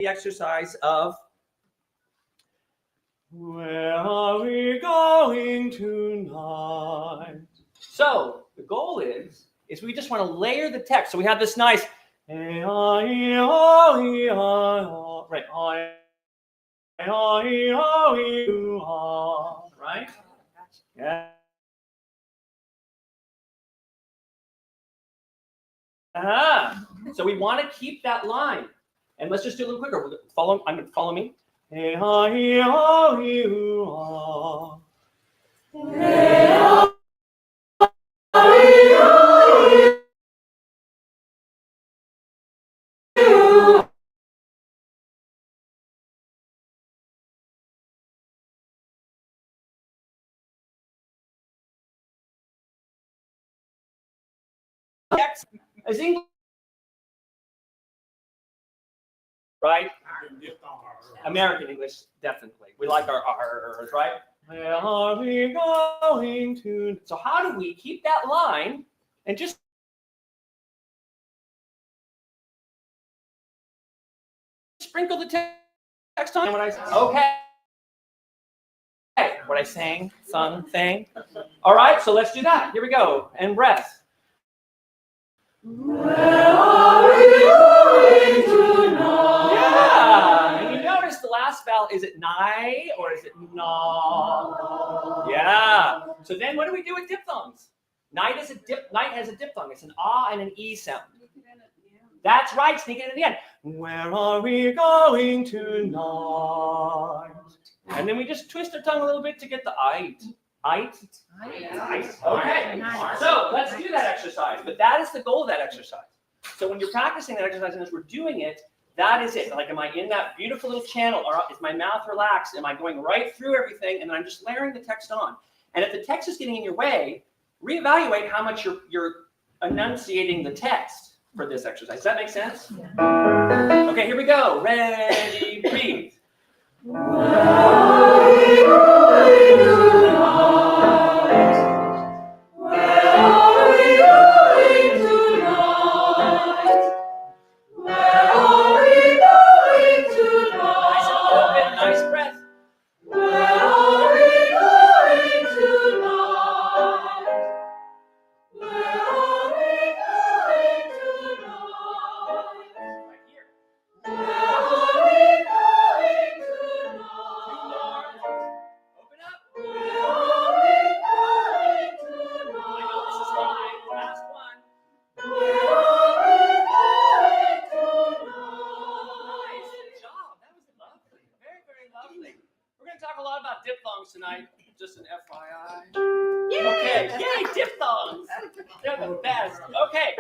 the exercise of where are we going tonight? So the goal is we just want to layer the text. So we have this nice right. Right? Yeah. So we want to keep that line. And let's just do a little quicker. Follow me. Text is English, right? American English, definitely. We like our R's, right? Where are we going to? So how do we keep that line and just sprinkle the text on? What I okay. What I sang, sung, thing. All right, so let's do that. Here we go. And breath. Where are we going tonight? Yeah. And you notice the last vowel, is it nigh or is it na? Yeah. So then what do we do with diphthongs? Night has a diphthong. It's an ah and an e sound. That's right, sneak it in at the end. Where are we going tonight? And then we just twist our tongue a little bit to get the ite. Ite? Okay. So let's do that exercise. But that is the goal of that exercise. So when you're practicing that exercise and as we're doing it, that is it. Like, am I in that beautiful little channel? Or is my mouth relaxed? Am I going right through everything? And then I'm just layering the text on. And if the text is getting in your way, reevaluate how much you're enunciating the text for this exercise. Does that make sense? Yeah. Okay, here we go. Ready, breathe. Where are we going tonight? Where are we going tonight? Where are we going tonight? Nice and open, nice breath. Where are we going tonight? Where are we going tonight? Right here. Where are we going tonight? Open up. Where are we going tonight? I know this is high. Last one. Where are we going tonight? Nice. Good job. That was lovely. Very, very lovely. We're going to talk a lot about diphthongs tonight. Just an FYI. Yay! Okay. Yay, diphthongs. They're the best. Okay.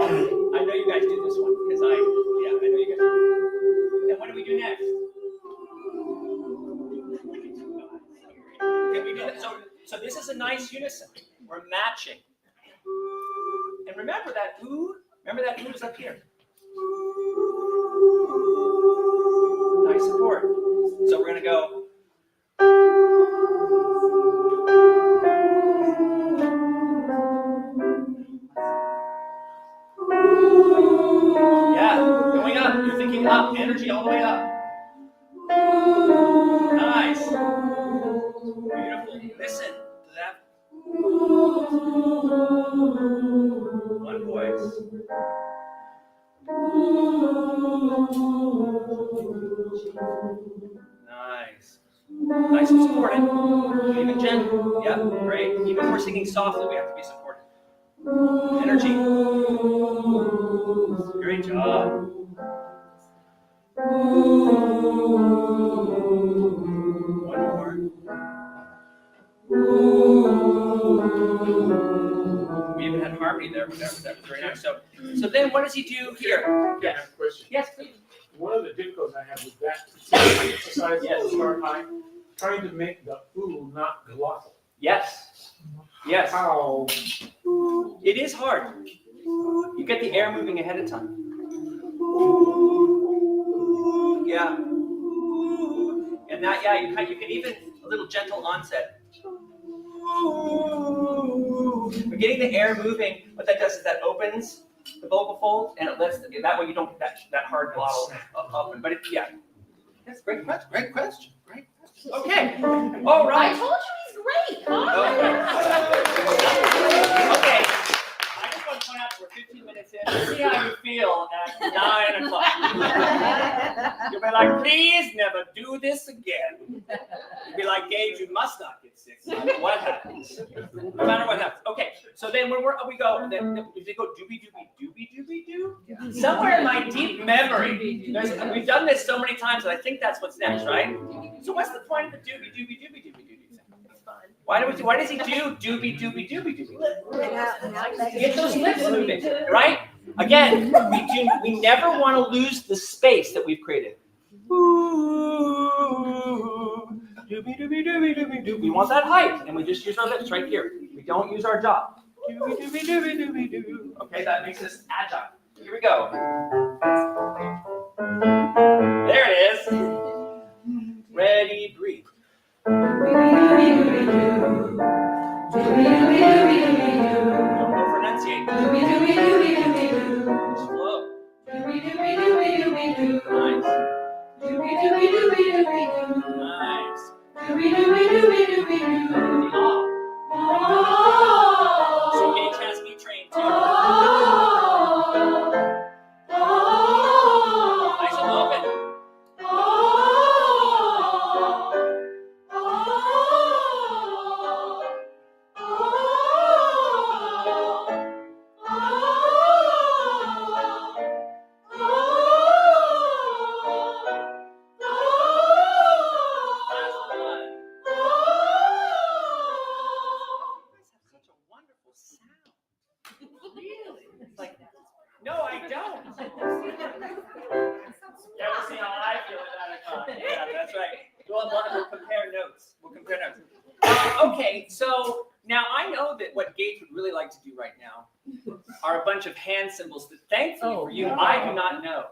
I know you guys do this one because I know you guys do. And what do we do next? Can we do that? So this is a nice unison. We're matching. And remember that ooh is up here. Nice support. So we're going to go. Yeah, going up. You're thinking up. Energy all the way up. Nice. Beautiful. Listen to that. One voice. Nice. Nice and supported. Even gentle. Yep, great. Even when we're singing softly, we have to be supported. Energy. Great job. One more. We even had harmony there. That was very nice. So then what does he do here? Yes. I have a question. Yes, please. One of the difficulties I have with that exercise is trying to make the ooh not glottal. Yes. Yes. How? It is hard. You get the air moving ahead of time. Yeah. And that, yeah, you can even a little gentle onset. We're getting the air moving. What that does is that opens the vocal folds, and it lifts. That way you don't get that hard glottal open. But yeah, that's a great question. Great question. Great question. Okay. All right. I told you he's great. Come on. Okay. I just want to point out we're 15 minutes in. See how you feel at 9 o'clock. You'll be like, please never do this again. You'll be like, Gage, you must not get sick. No matter what happens. No matter what happens. Okay. So then when we go, then if they go doobie doobie doobie doobie doo, somewhere in my deep memory, we've done this so many times that I think that's what's next, right? So what's the point of the doobie doobie doobie doobie doo? Why does he do doobie doobie doobie doobie? Get those lips moving, right? Again, we never want to lose the space that we've created. Ooh, doobie doobie doobie doobie doo. We want that height, and we just use our lips right here. We don't use our jaw. Doobie doobie doobie doobie doo. Okay, that makes us agile. Here we go. There it is. Ready, breathe. Don't pronunciate. Slow. Nice. So Gage has me trained too. Nice and open. No, I don't. Yeah, we'll see how I feel at 9 o'clock. Yeah, that's right. We'll compare notes. Okay, so now I know that what Gage would really like to do right now are a bunch of hand symbols that, thankfully for you, I do not know.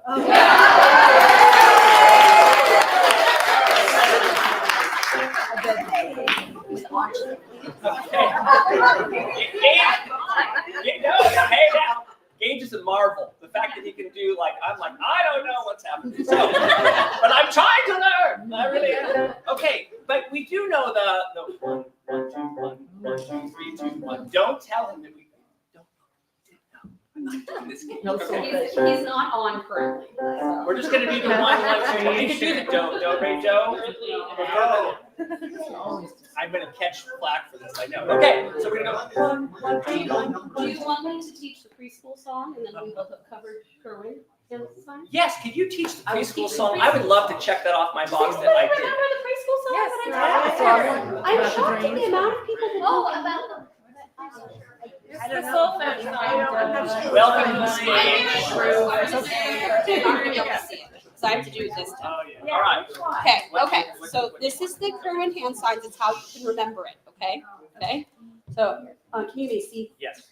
Gage is a marvel. The fact that he can do I'm like, I don't know what's happening. So, but I'm trying to learn. I really am. Okay, but we do know the 1, 1, 2, 1, 1, 2, 3, 2, 1. Don't tell him that we don't know. I'm not doing this game. Okay. He's not on currently. So. We're just gonna do the 1, 1, 2. We can do the do, re, do. I'm gonna catch flack for this. I know. Okay, so we're gonna go 1, 1, 3, 1. Do you want me to teach the preschool song, and then we both have covered Kerwin? Yes, can you teach the preschool song? I would love to check that off my box that I did. Remember the preschool song that I taught? I'm shocked at the amount of people who know about them. I don't know. Welcome to the stage. So I have to do it this time. Oh, yeah. All right. Okay. So this is the Kerwin hand signs. It's how you can remember it. Okay. So can you see? Yes.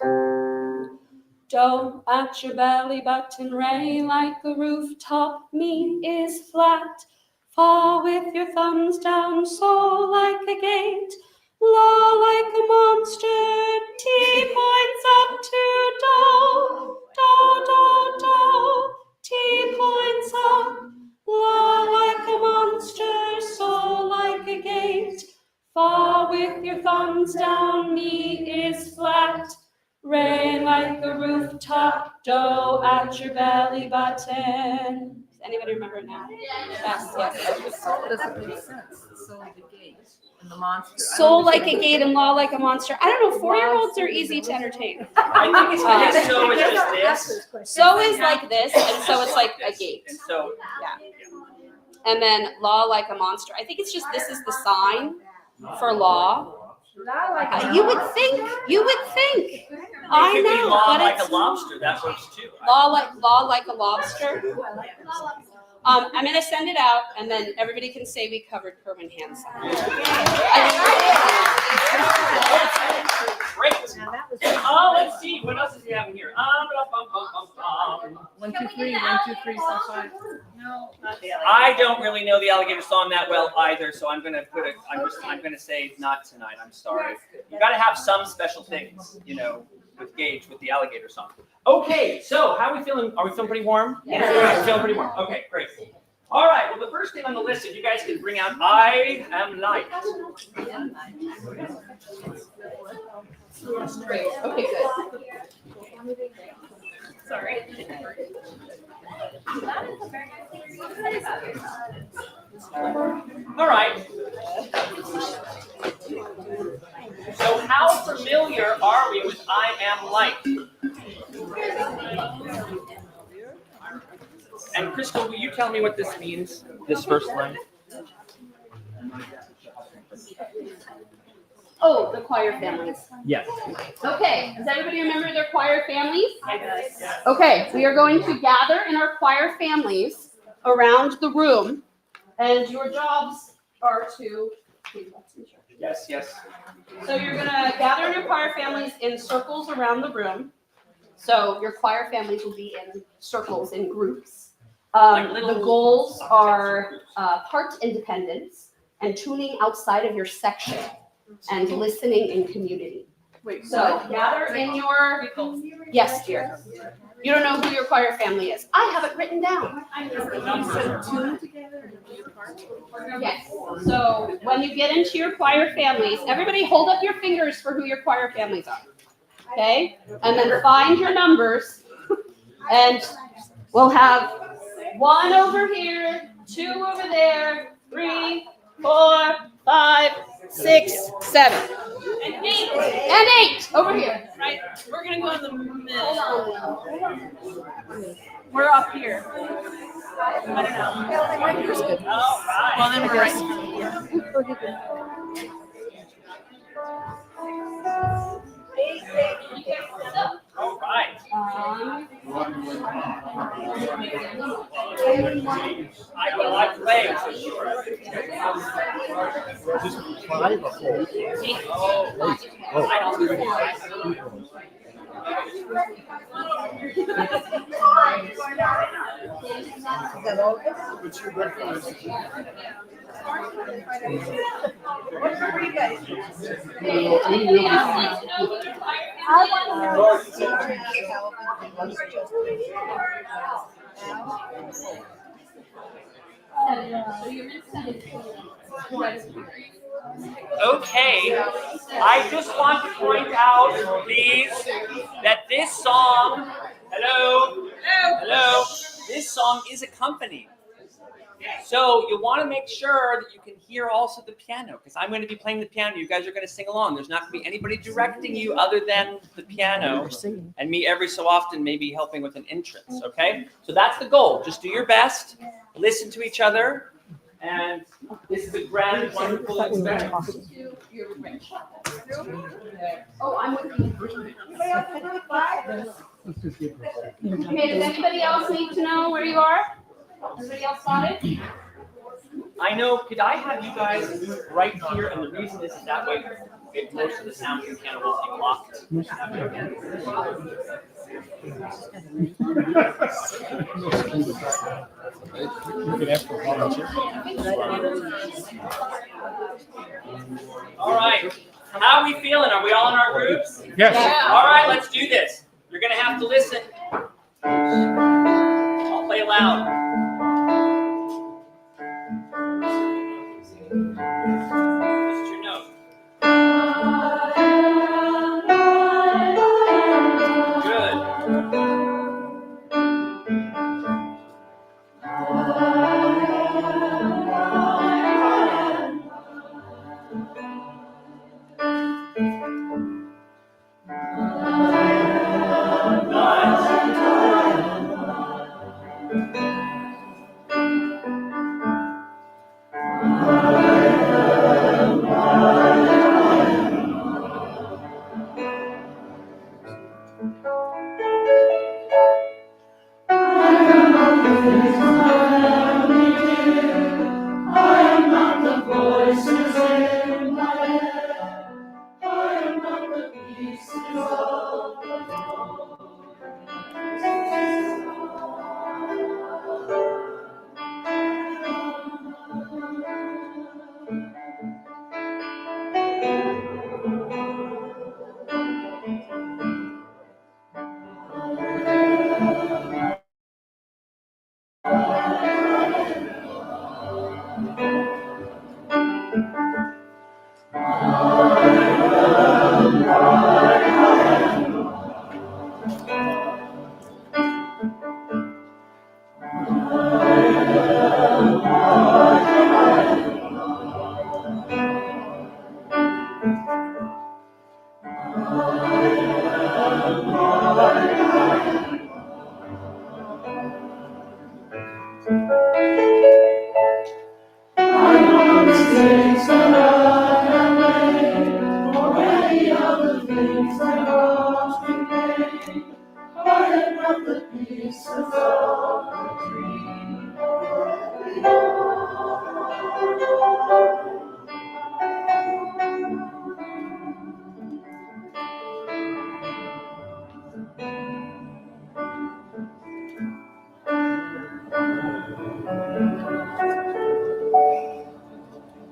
Do at your belly button, re like a rooftop, mi is flat, fa with your thumbs down, so like a gate, la like a monster, ti points up to do, do, do, do, ti points up, la like a monster, so like a gate, fa with your thumbs down, mi is flat, re like a rooftop, do at your belly button. Does anybody remember it now? Yes. Soul doesn't make sense. Soul like a gate and the monster. Soul like a gate and law like a monster. I don't know. 4-year-olds are easy to entertain. I think it's because so is just this. So is like this, and so it's like a gate. And so, Yeah. And then law like a monster. I think it's just this is the sign for law. You would think. I it could be know, law but like it's a lobster. That works too. law like a lobster. I'm gonna send it out, and then everybody can say we covered Kerwin hand signs. Great. Let's see. What else is he having here? 1, 2, 3, 1, 2, 3, 4, 5. No. I don't really know the alligator song that well either, so I'm gonna I'm gonna say not tonight. I'm sorry. You got to have some special things, with Gage with the alligator song. Okay, so how are we feeling? Are we feeling pretty warm? Yes. Feeling pretty warm. Okay, great. All right, well, the first thing on the list, if you guys can bring out I Am Light. Great. Okay, good. Sorry. All right. So how familiar are we with I Am Light? And Crystal, will you tell me what this means, this first line? Oh, the choir families. Yes. Okay, does everybody remember their choir families? Okay, we are going to gather in our choir families around the room, and your jobs are to. Yes, yes. So you're gonna gather in your choir families in circles around the room. So your choir families will be in circles, in groups. Like little- The goals are part independence and tuning outside of your section and listening in community. Wait, So gather in your, yes, dear. You don't know who your choir family is. I have it written down. Yes. So when you get into your choir families, everybody hold up your fingers for who your choir families are. Okay? And then find your numbers. And we'll have 1 over here, 2 over there, 3, 4, 5, 6, 7. And 8. And 8 over here. Right? We're gonna go in the middle. Hold on. We're up here. I don't know. All right. Well, then we're right. All right. I play for sure. Oh, I don't. Anybody else need to know who your choir family is? So you're in 7. Okay, I just want to point out, please, that this song, hello, this song is accompanied. So you want to make sure that you can hear also the piano, because I'm going to be playing the piano. You guys are going to sing along. There's not going to be anybody directing you other than the piano, and me every so often maybe helping with an entrance, okay? So that's the goal. Just do your best, listen to each other, and this is a grand, wonderful experience. Oh, I'm with you. Okay, does anybody else need to know where you are? Everybody else got it? I know, could I have you guys right here, and the reason is that way most of the sound in the piano will be blocked. All right, how are we feeling? Are we all in our groups? Yes. All right, let's do this. You're gonna have to listen. I'll play loud. Just your note. Good.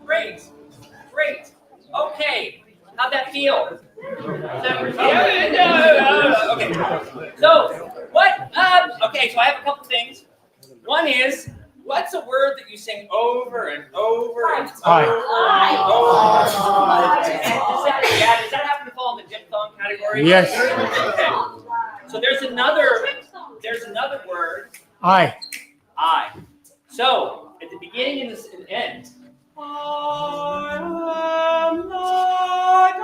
Great. Great. Okay. How'd that feel? Yeah, okay. So, what? Okay, so I have a couple things. One is, what's a word that you sing over and over and over and over? Does that happen to fall in the diphthong category? Yes. Okay. So there's another word. I. So at the beginning and the end. I am light.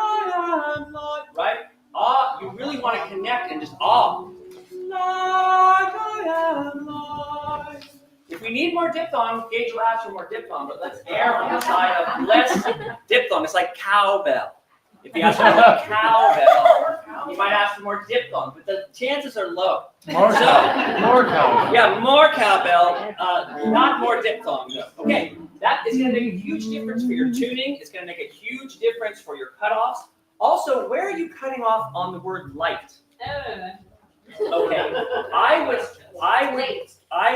Right? You really want to connect and just light, I am light. If we need more diphthong, Gage will ask for more diphthong, but let's err on the side of less diphthong. It's like cowbell. If you ask for more cowbell, you might ask for more diphthong, but the chances are low. More cowbell. Yeah, more cowbell, not more diphthong, though. Okay, that is going to make a huge difference for your tuning. It's going to make a huge difference for your cutoffs. Also, where are you cutting off on the word light? Okay, I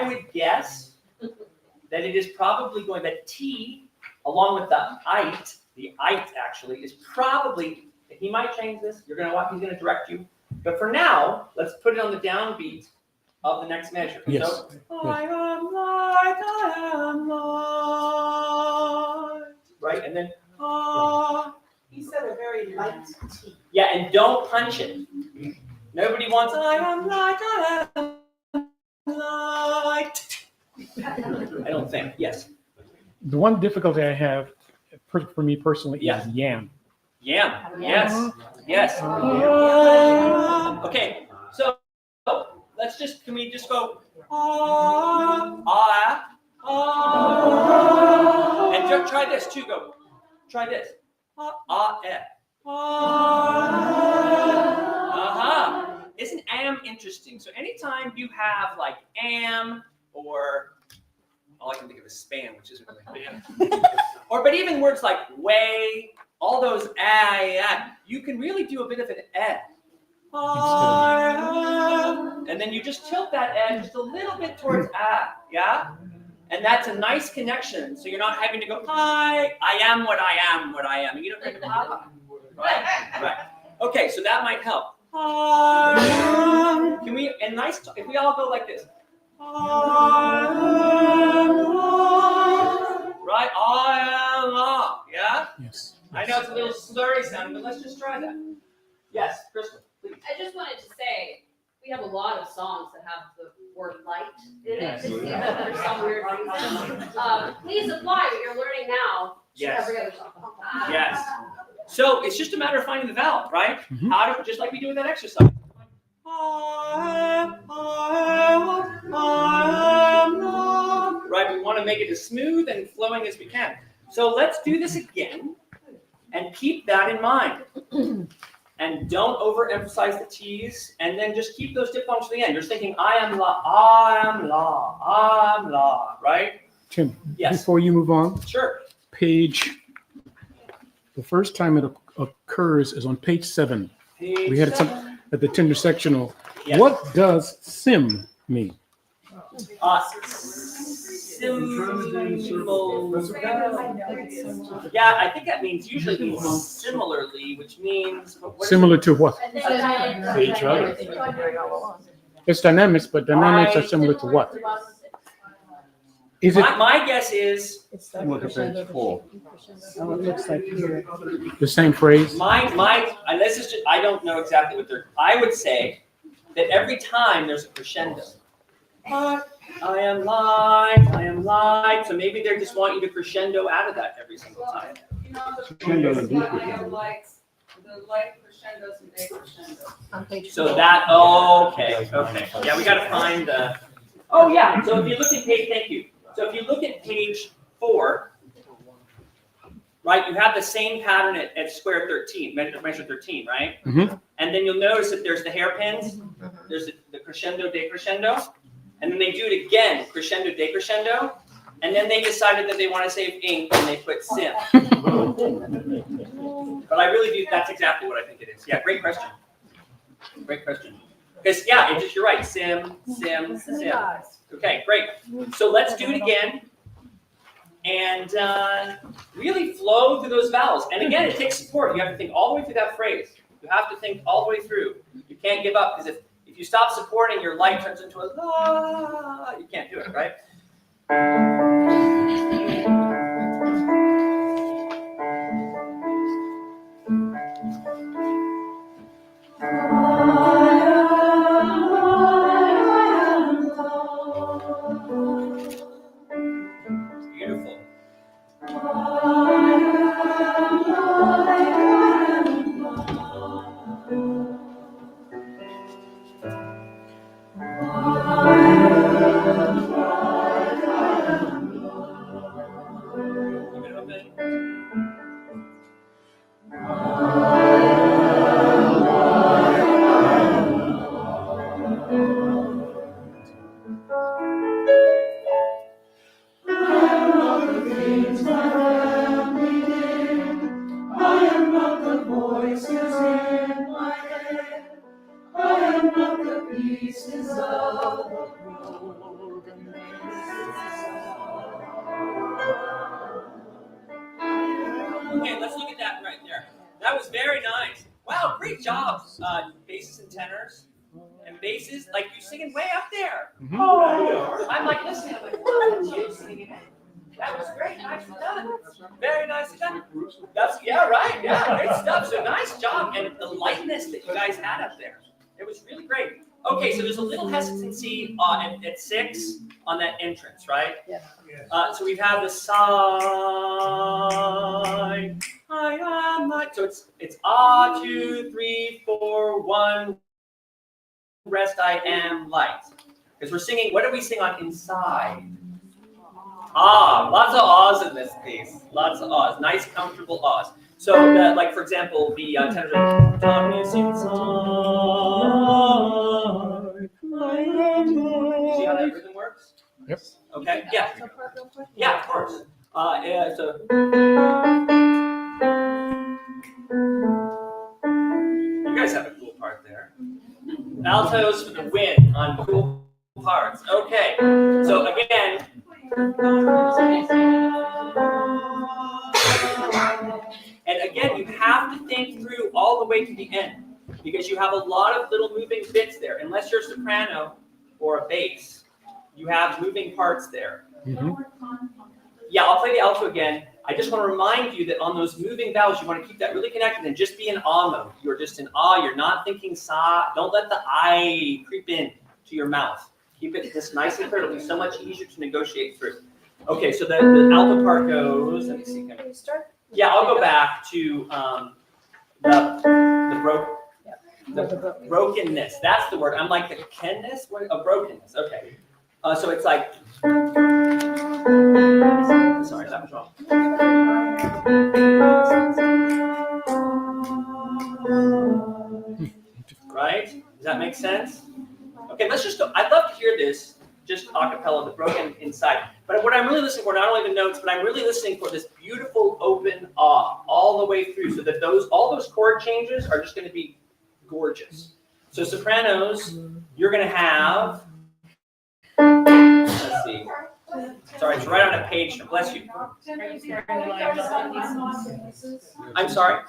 would guess that it is probably going, that T, along with the ite actually, is probably, he might change this, he's going to direct you. But for now, let's put it on the downbeat of the next measure. Yes. So, I am light. Right, and then, He said a very light T. yeah, and don't punch it. Nobody wants, I am light. I don't think, yes. The one difficulty I have, for me personally, Yeah. is yam. Yam, yes, yes. Okay, so can we just go, and try this too, try this. Isn't am interesting? So anytime you have like am, or all I can think of is spam, which isn't really am. But even words like way, all those you can really do a bit of an and then you just tilt that just a little bit towards yeah? And that's a nice connection, so you're not having to go, I am what I am, and you don't think, right. Okay, so that might help. Can we, and nice, if we all go like this. Right, I am, yeah? Yes. I know it's a little slurry sounding, but let's just try that. Yes, Crystal, please. I just wanted to say, we have a lot of songs that have the word light in it, just for some weird reason. Please apply what you're learning now to Yes. every other song. Yes. So it's just a matter of finding the vowel, right? Mhm. Just like we do in that exercise. Right, we want to make it as smooth and flowing as we can. So let's do this again and keep that in mind. And don't overemphasize the T's, and then just keep those diphthongs to the end. You're thinking, I am la, right? Tim, Yes. before you move on, Sure. the first time it occurs is on page 7. Page We had it 7. at the intersectional. Yes. What does sim mean? Yeah, I think that usually means similarly, which means Similar to what? To each other. It's dynamics, but dynamics are similar to what? Is it My guess is Look at page 4. Oh, it looks like here. the same phrase? and this is just, I don't know exactly what they're, I would say that every time there's a crescendo. I am light. So maybe they just want you to crescendo out of that every single time. Crescendo and decrescendo. The light crescendos and decrescendos. On page So that, okay. Yeah, we gotta find oh yeah, so if you look at page, thank you. So if you look at page 4, right, you have the same pattern at square 13, measure 13, right? Mhm. And then you'll notice that there's the hairpins, there's the crescendo, decrescendo, and then they do it again, crescendo, decrescendo, and then they decided that they want to save ink and they put sim. But I really do, that's exactly what I think it is. Yeah, great question. Great question. Because, yeah, it's just, you're right, sim. Okay, great. So let's do it again. And really flow through those vowels. And again, it takes support. You have to think all the way through that phrase. You have to think all the way through. You can't give up, because if you stop supporting, your light turns into a la. You can't do it, right? Beautiful. Keep it open. Okay, let's look at that right there. That was very nice. Wow, great job, basses and tenors. And basses, like you're singing way up there. Mhm. Oh, I'm like listening. I'm like, what are you singing? That was great. Nicely done. Very nicely done. That's right. Yeah, great stuff. So nice job, and the lightness that you guys had up there. It was really great. Okay, so there's a little hesitancy at 6 on that entrance, right? Yeah. So we have the side. I am light. So it's 2, 3, 4, 1. Rest. I am light. Because we're singing. What do we sing on inside? Lots of ahs in this piece. Lots of ahs. Nice, comfortable ahs. So, like for example, the tenors are "Tongue is inside, I am light." See how that rhythm works? Yep. Okay. Yeah. Yeah, of course. So. You guys have a cool part there. Altos for the win on cool parts. Okay. So again. And again, you have to think through all the way to the end, because you have a lot of little moving bits there. Unless you're a soprano or a bass, you have moving parts there. Mhm. Yeah, I'll play the alto again. I just want to remind you that on those moving vowels, you want to keep that really connected and just be in ah mode. You're just in ah. You're not thinking sa. Don't let the I creep in to your mouth. Keep it just nice and clear. It'll be so much easier to negotiate through. Okay, so the alto part goes. Let me see. Can you start? Yeah, I'll go back to the brokenness. That's the word. I'm like the kenness. What? Brokenness. Okay. So it's like. Sorry, that was wrong. Right? Does that make sense? Okay, let's just go. I'd love to hear this, just a cappella, the broken inside. But what I'm really listening for, not only the notes, but I'm really listening for this beautiful open ah all the way through, so that all those chord changes are just going to be gorgeous. So sopranos, you're going to have. Let's see. Sorry, it's right on a page. Bless you. I'm sorry.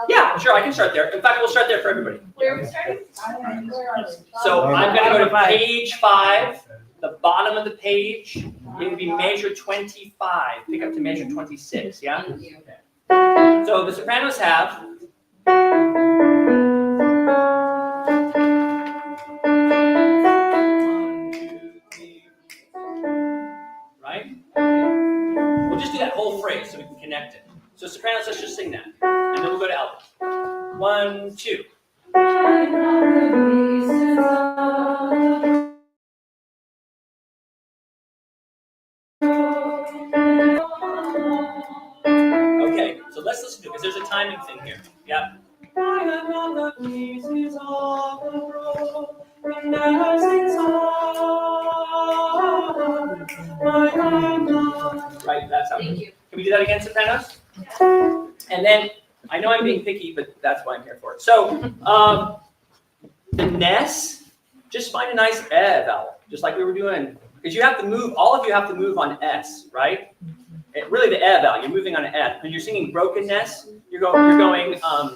Yeah, sure, I can start there. In fact, we'll start there for everybody. Where are we starting? So I'm going to go to page 5. the bottom of the page, it would be measure 25. Pick up to measure 26, yeah? So the sopranos have. Right? We'll just do that whole phrase so we can connect it. So sopranos, let's just sing that. And then we'll go to altos. 1, 2. Okay, so let's listen to it because there's a timing thing here. Yeah. Right, that's how. Thank you. Can we do that again, sopranos? And then, I know I'm being picky, but that's what I'm here for. So, the Ness, just find a nice vowel, just like we were doing. Because you have to move, all of you have to move on S, right? Really the vowel, you're moving on an F. When you're singing brokenness, you're going, I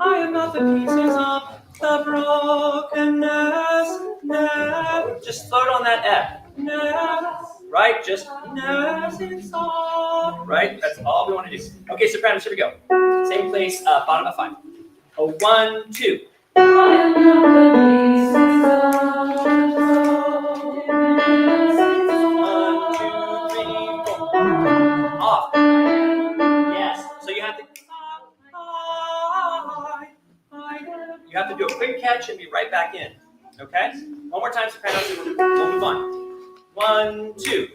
am not the pieces of the brokenness. Just float on that F. Right? Just right? That's all we want to do. Okay, sopranos, here we go. Same place, bottom of 5. 1, 2. Off. Yes. So you have to do a quick catch and be right back in. Okay? One more time, sopranos, and we'll move on. 1, 2.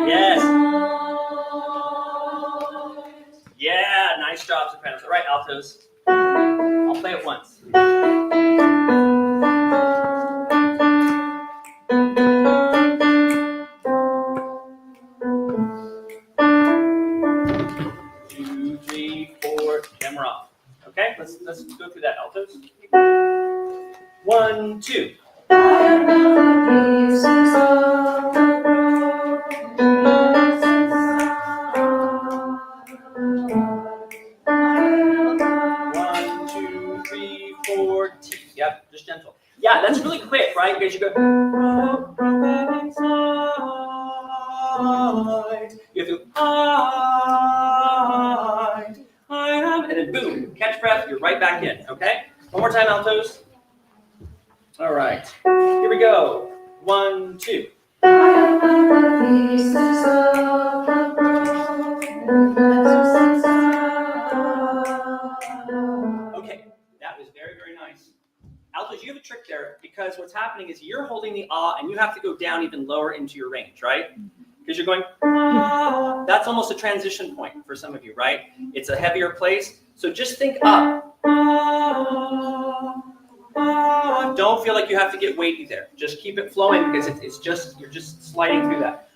Yes. Yeah, nice job, sopranos. All right, altos. I'll play it once. Two, three, 4, camera off. Okay, let's go through that, altos. 1, 2. Yep, just gentle. Yeah, that's really quick, right? Because you go. You have to. I am, and then boom, catch breath. You're right back in. Okay. One more time, altos. All right. Here we go. 1, 2. Okay, that was very, very nice. Altos, you have a trick there because what's happening is you're holding the and you have to go down even lower into your range, right? Because you're going, that's almost a transition point for some of you, right? It's a heavier place, so just think up. Don't feel like you have to get weighty there. Just keep it flowing because it's just, you're just sliding through that.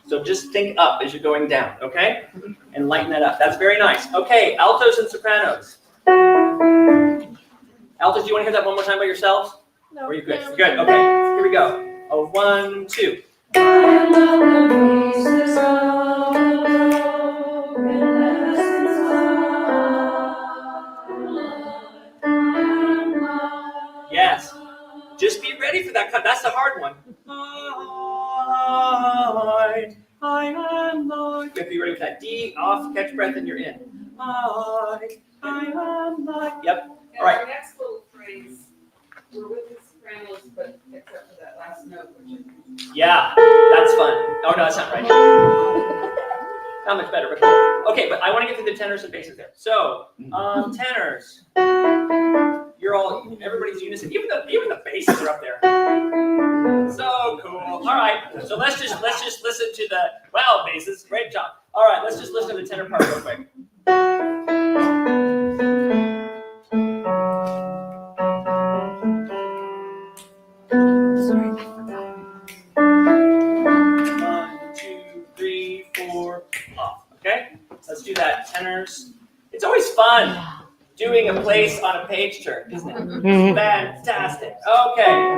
So just think up as you're going down, okay? And lighten that up. That's very nice. Okay, altos and sopranos. Altos, do you want to hear that one more time by yourselves? No. Or are you good? No. Good, okay. Here we go. 1, 2. Yes. Just be ready for that cut. That's the hard one. I am Lord. You have to be ready with that D, off, catch breath, and you're in. I am Lord. Yep. All right. Our next little phrase, we're with the sopranos, but except for that last note, which is. Yeah, that's fun. Oh, no, that's not right. Not much better, but cool. Okay, but I want to get to the tenors and basses there. So, tenors. You're all, everybody's unison. Even the basses are up there. So cool. All right. So let's just listen to the basses. Great job. All right. Let's just listen to the tenor part real quick. 1, 2, 3, 4, off. Okay. Let's do that. Tenors. It's always fun doing a place on a page turn, isn't it? Fantastic. Okay.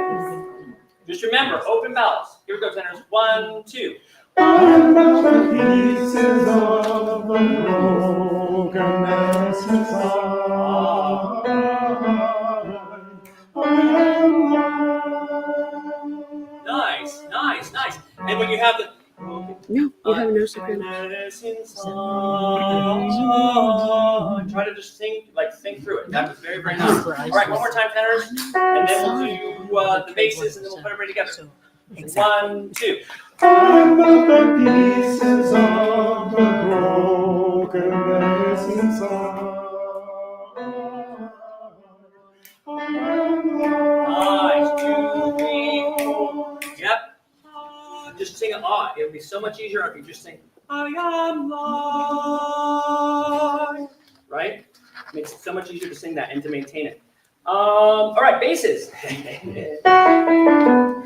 Just remember, open vowels. Here we go, tenors. 1, 2. I'm not the pieces of the brokenness inside. I am alive. Nice, nice, nice. And when you have the No, you have no soprano. Try to just think through it. That was very, very nice. All right, one more time, tenors, and then we'll do the basses, and then we'll put everybody together. 1, 2. I'm not the pieces of the brokenness inside. Nice. 2, 3, 4. Yep. Just sing it. It would be so much easier if you just sing, I am live. Right? Makes it so much easier to sing that and to maintain it. All right, basses.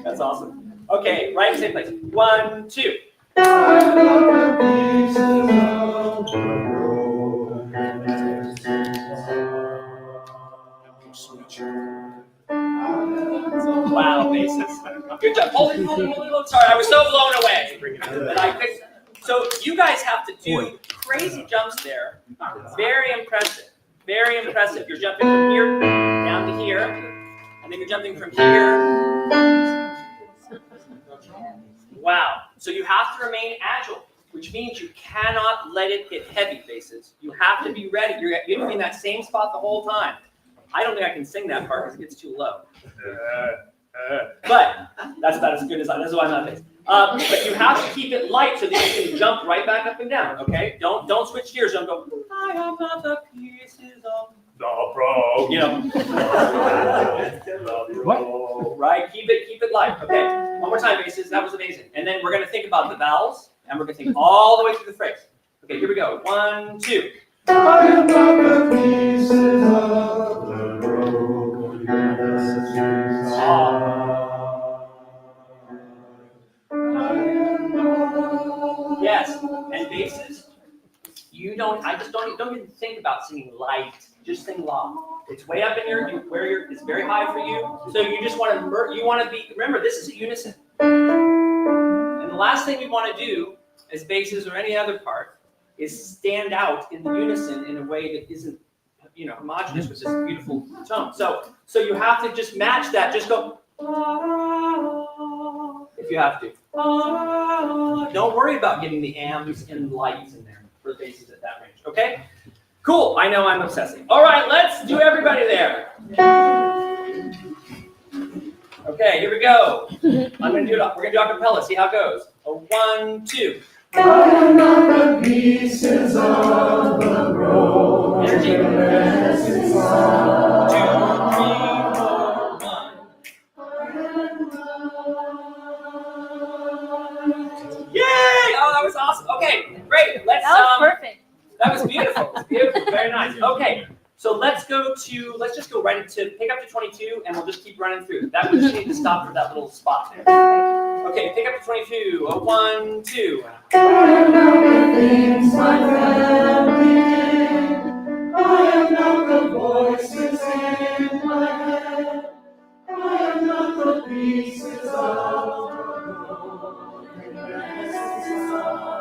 That's awesome. Okay, right in the same place. 1, 2. Wow, basses. Good job. Hold it. Sorry, I was so blown away. That I couldn't. So you guys have to do crazy jumps there. Very impressive. Very impressive. You're jumping from here down to here, and then you're jumping from here. Wow. So you have to remain agile, which means you cannot let it get heavy, basses. You have to be ready. You're going to be in that same spot the whole time. I don't think I can sing that part because it gets too low. But that's about as good as that's why I'm not bass. But you have to keep it light so that you can jump right back up and down. Okay? Don't switch gears. Don't go. I am not the pieces of the bro. You know. What? Right? Keep it light. Okay. One more time, basses. That was amazing. And then we're gonna think about the vowels, and we're gonna think all the way through the phrase. Okay. Here we go. 1, 2. I am not the pieces of the brokenness inside. Yes. And basses. I just don't even think about singing light. Just sing loud. It's way up in it's very high for you. So you just want to, remember, this is a unison. And the last thing we want to do as basses or any other part is stand out in the unison in a way that isn't, homogeneous with this beautiful tone. So you have to just match that. Just go, if you have to. Don't worry about getting the ams and lights in there for the basses at that range. Okay? Cool. I know I'm obsessing. All right, let's do everybody there. Okay, here we go. We're gonna do acapella. See how it goes. 1, 2. I am not the pieces of the brokenness inside. 2, 3, 4, 1. Yay! Oh, that was awesome. Okay, great. That was perfect. That was beautiful. It was beautiful. Very nice. Okay, so let's just go right into pick up to 22, and we'll just keep running through. That we just need to stop for that little spot there. Okay, pick up to 22. 1, 2. I am not the things my family did. I am not the voices in my head. I am not the pieces of the brokenness inside.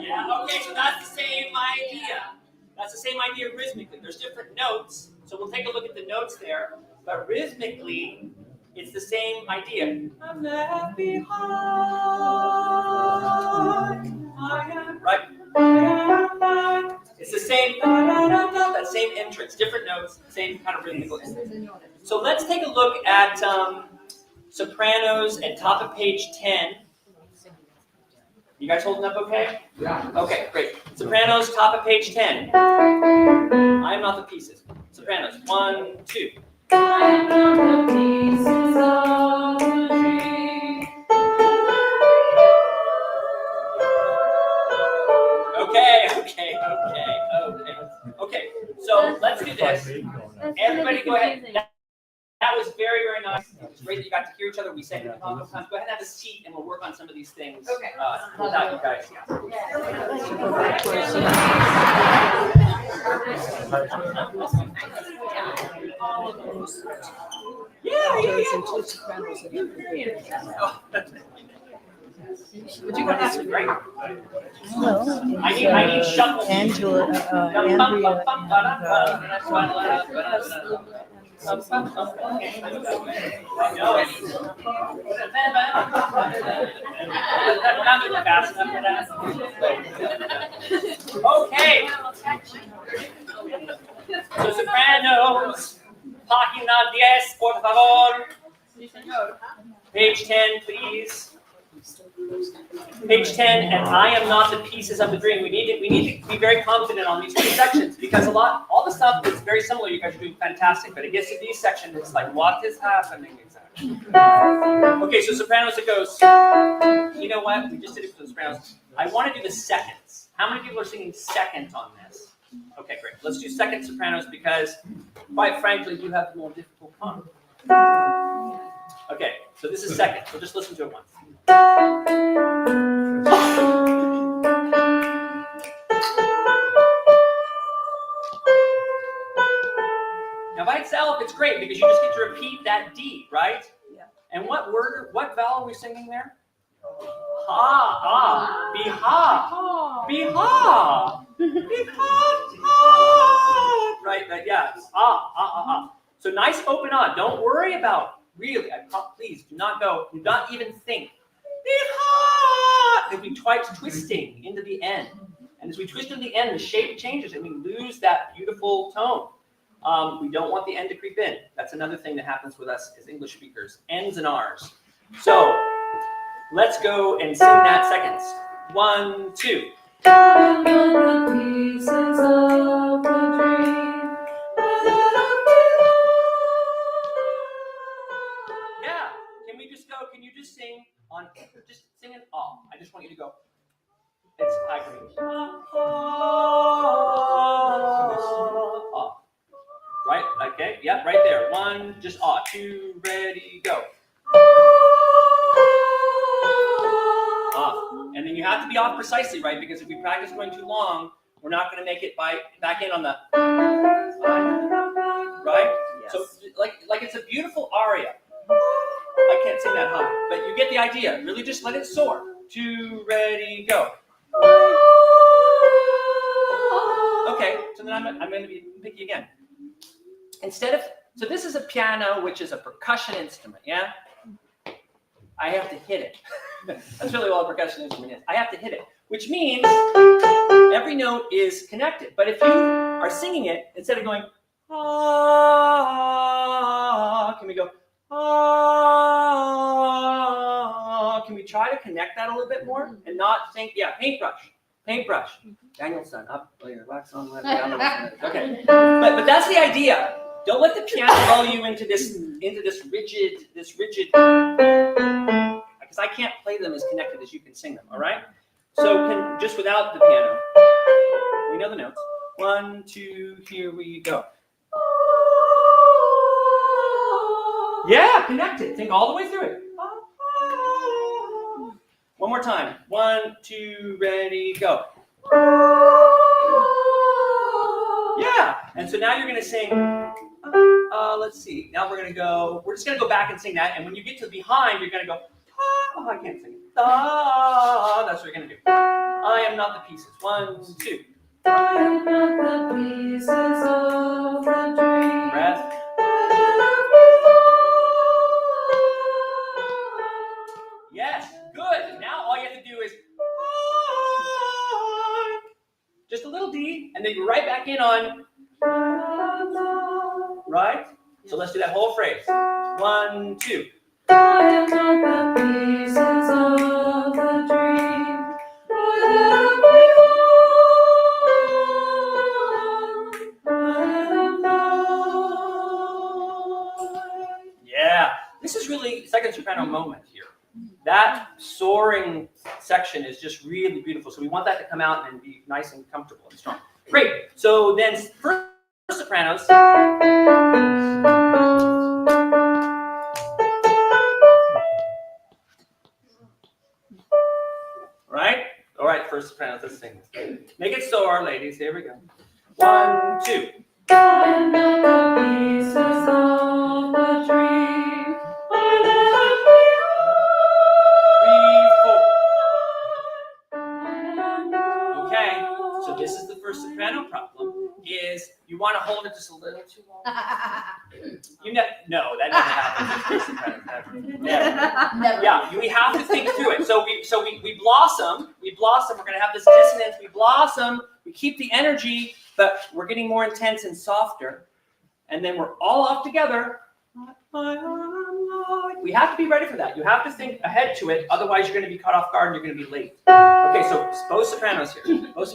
Yeah, okay, so that's the same idea. That's the same idea rhythmically. There's different notes, we'll take a look at the notes there. But rhythmically, it's the same idea. I'm left behind. Right? It's the same, that same entrance, different notes, same kind of rhythmical entrance. So let's take a look at sopranos at top of page 10. You guys holding up okay? Yeah. Okay, great. Sopranos, top of page 10. I am not the pieces. Sopranos, 1, 2. I am not the pieces of the dream. Okay. So let's do this. Everybody go ahead. That was very, very nice. It's great that you got to hear each other. We said it a couple of times. Go ahead and have a seat, and we'll work on some of these things without you guys. That's great. I need shuffle. Angela, Okay. So sopranos, página 10, por favor. Page 10, please. Page 10, and I am not the pieces of the dream. We need to be very confident on these two sections because all the stuff is very similar. You guys are doing fantastic, but it gets to these sections, it's like, what is happening exactly? Okay, so sopranos, it goes. You know what? We just did it for the sopranos. I want to do the seconds. How many people are singing second on this? Okay, great. Let's do second sopranos because, quite frankly, you have the more difficult part. Okay, so this is second. So just listen to it once. Now by itself, it's great because you just get to repeat that D, right? Yeah. And what vowel are we singing there? Ha, biha, biha, biha, right? Yeah. Ah. So nice open on. Don't worry about. Really, please do not even think. If we try twisting into the end, and as we twist into the end, the shape changes and we lose that beautiful tone. We don't want the end to creep in. That's another thing that happens with us as English speakers, N's and R's. So let's go and sing that seconds. 1, 2. Pieces of the dream. Yeah. Can you just sing on, just sing it off. I just want you to go. It's high grade. Right? Okay. Yeah, right there. 1, just 2, ready, go. And then you have to be off precisely, right? Because if we practice going too long, we're not going to make it back in on the right. Yes. So like it's a beautiful aria. I can't sing that high, but you get the idea. Really, just let it soar. 2, ready, go. Okay, so then I'm going to be picky again. So this is a piano, which is a percussion instrument, yeah? I have to hit it. That's really all a percussion instrument is. I have to hit it, which means every note is connected. But if you are singing it, instead of going, can we go, can we try to connect that a little bit more and not think, paintbrush. Danielson, up, wax on, left, down, okay. But that's the idea. Don't let the piano lull you into this rigid, because I can't play them as connected as you can sing them, all right? So just without the piano, we know the notes. 1, 2, here we go. Yeah, connect it. Think all the way through it. One more time. 1, 2, ready, go. Yeah, and so now you're going to sing, let's see. Now we're just going to go back and sing that, and when you get to behind, you're going to go, I can't sing it. That's what you're going to do. I am not the pieces. 1, 2. I am not the pieces of a dream. Breath. Yes, good. Now all you have to do is just a little D, and then you're right back in on, right? So let's do that whole phrase. 1, 2. I am not the pieces of a dream. Yeah, this is really second soprano moment here. That soaring section is just really beautiful. So we want that to come out and be nice and comfortable and strong. Great. So then first sopranos. Right? All right, first sopranos, let's sing this. Make it soar, ladies. Here we go. 1, 2. I am not the pieces of a dream. Okay, so this is the first soprano problem, is you want to hold it just a little too long. No, that never happens with first soprano, never. Yeah, we have to think through it. So we blossom, we're going to have this dissonance, we blossom, we keep the energy, but we're getting more intense and softer, and then we're all off together. We have to be ready for that. You have to think ahead to it, otherwise you're going to be caught off guard and you're going to be late. Okay, so both sopranos here. All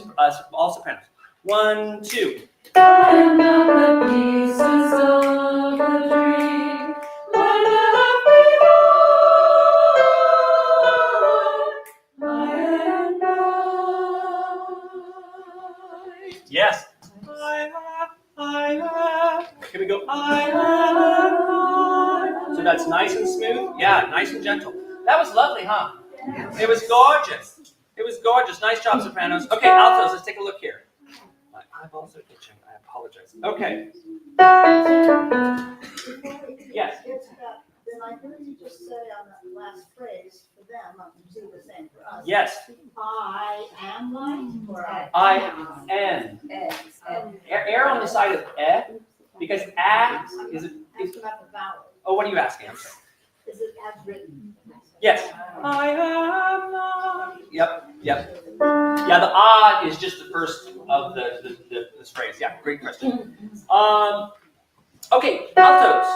sopranos. 1, 2. I am not the pieces of a dream. Yes. Here we go. So that's nice and smooth. Yeah, nice and gentle. That was lovely, huh? It was gorgeous. It was gorgeous. Nice job, sopranos. Okay, altos, let's take a look here. My eyeballs are itching. I apologize. Okay. Yes. Then I heard you just say on that last phrase for them, I can do the same for us. Yes. I am like, or I am. Air on the side of eh, because a is. Asking about the vowel. Oh, what are you asking? I'm sorry. Is it as written? Yes. I am not. Yep. Yeah, the ah is just the first of this phrase. Yeah, great question. Okay, altos.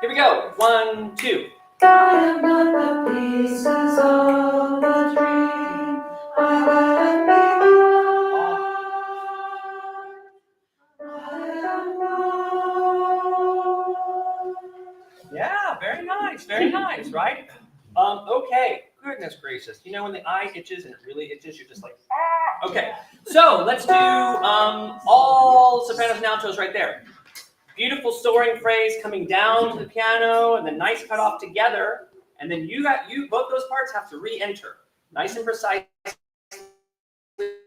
Here we go. 1, 2. I am not the pieces of a dream. Yeah, very nice, right? Okay, goodness gracious. You know when the eye itches and it really itches, you're just like, ah. Okay, so let's do all sopranos and altos right there. Beautiful soaring phrase coming down to the piano and then nice cut off together. And then both those parts have to re-enter. Nice and precise,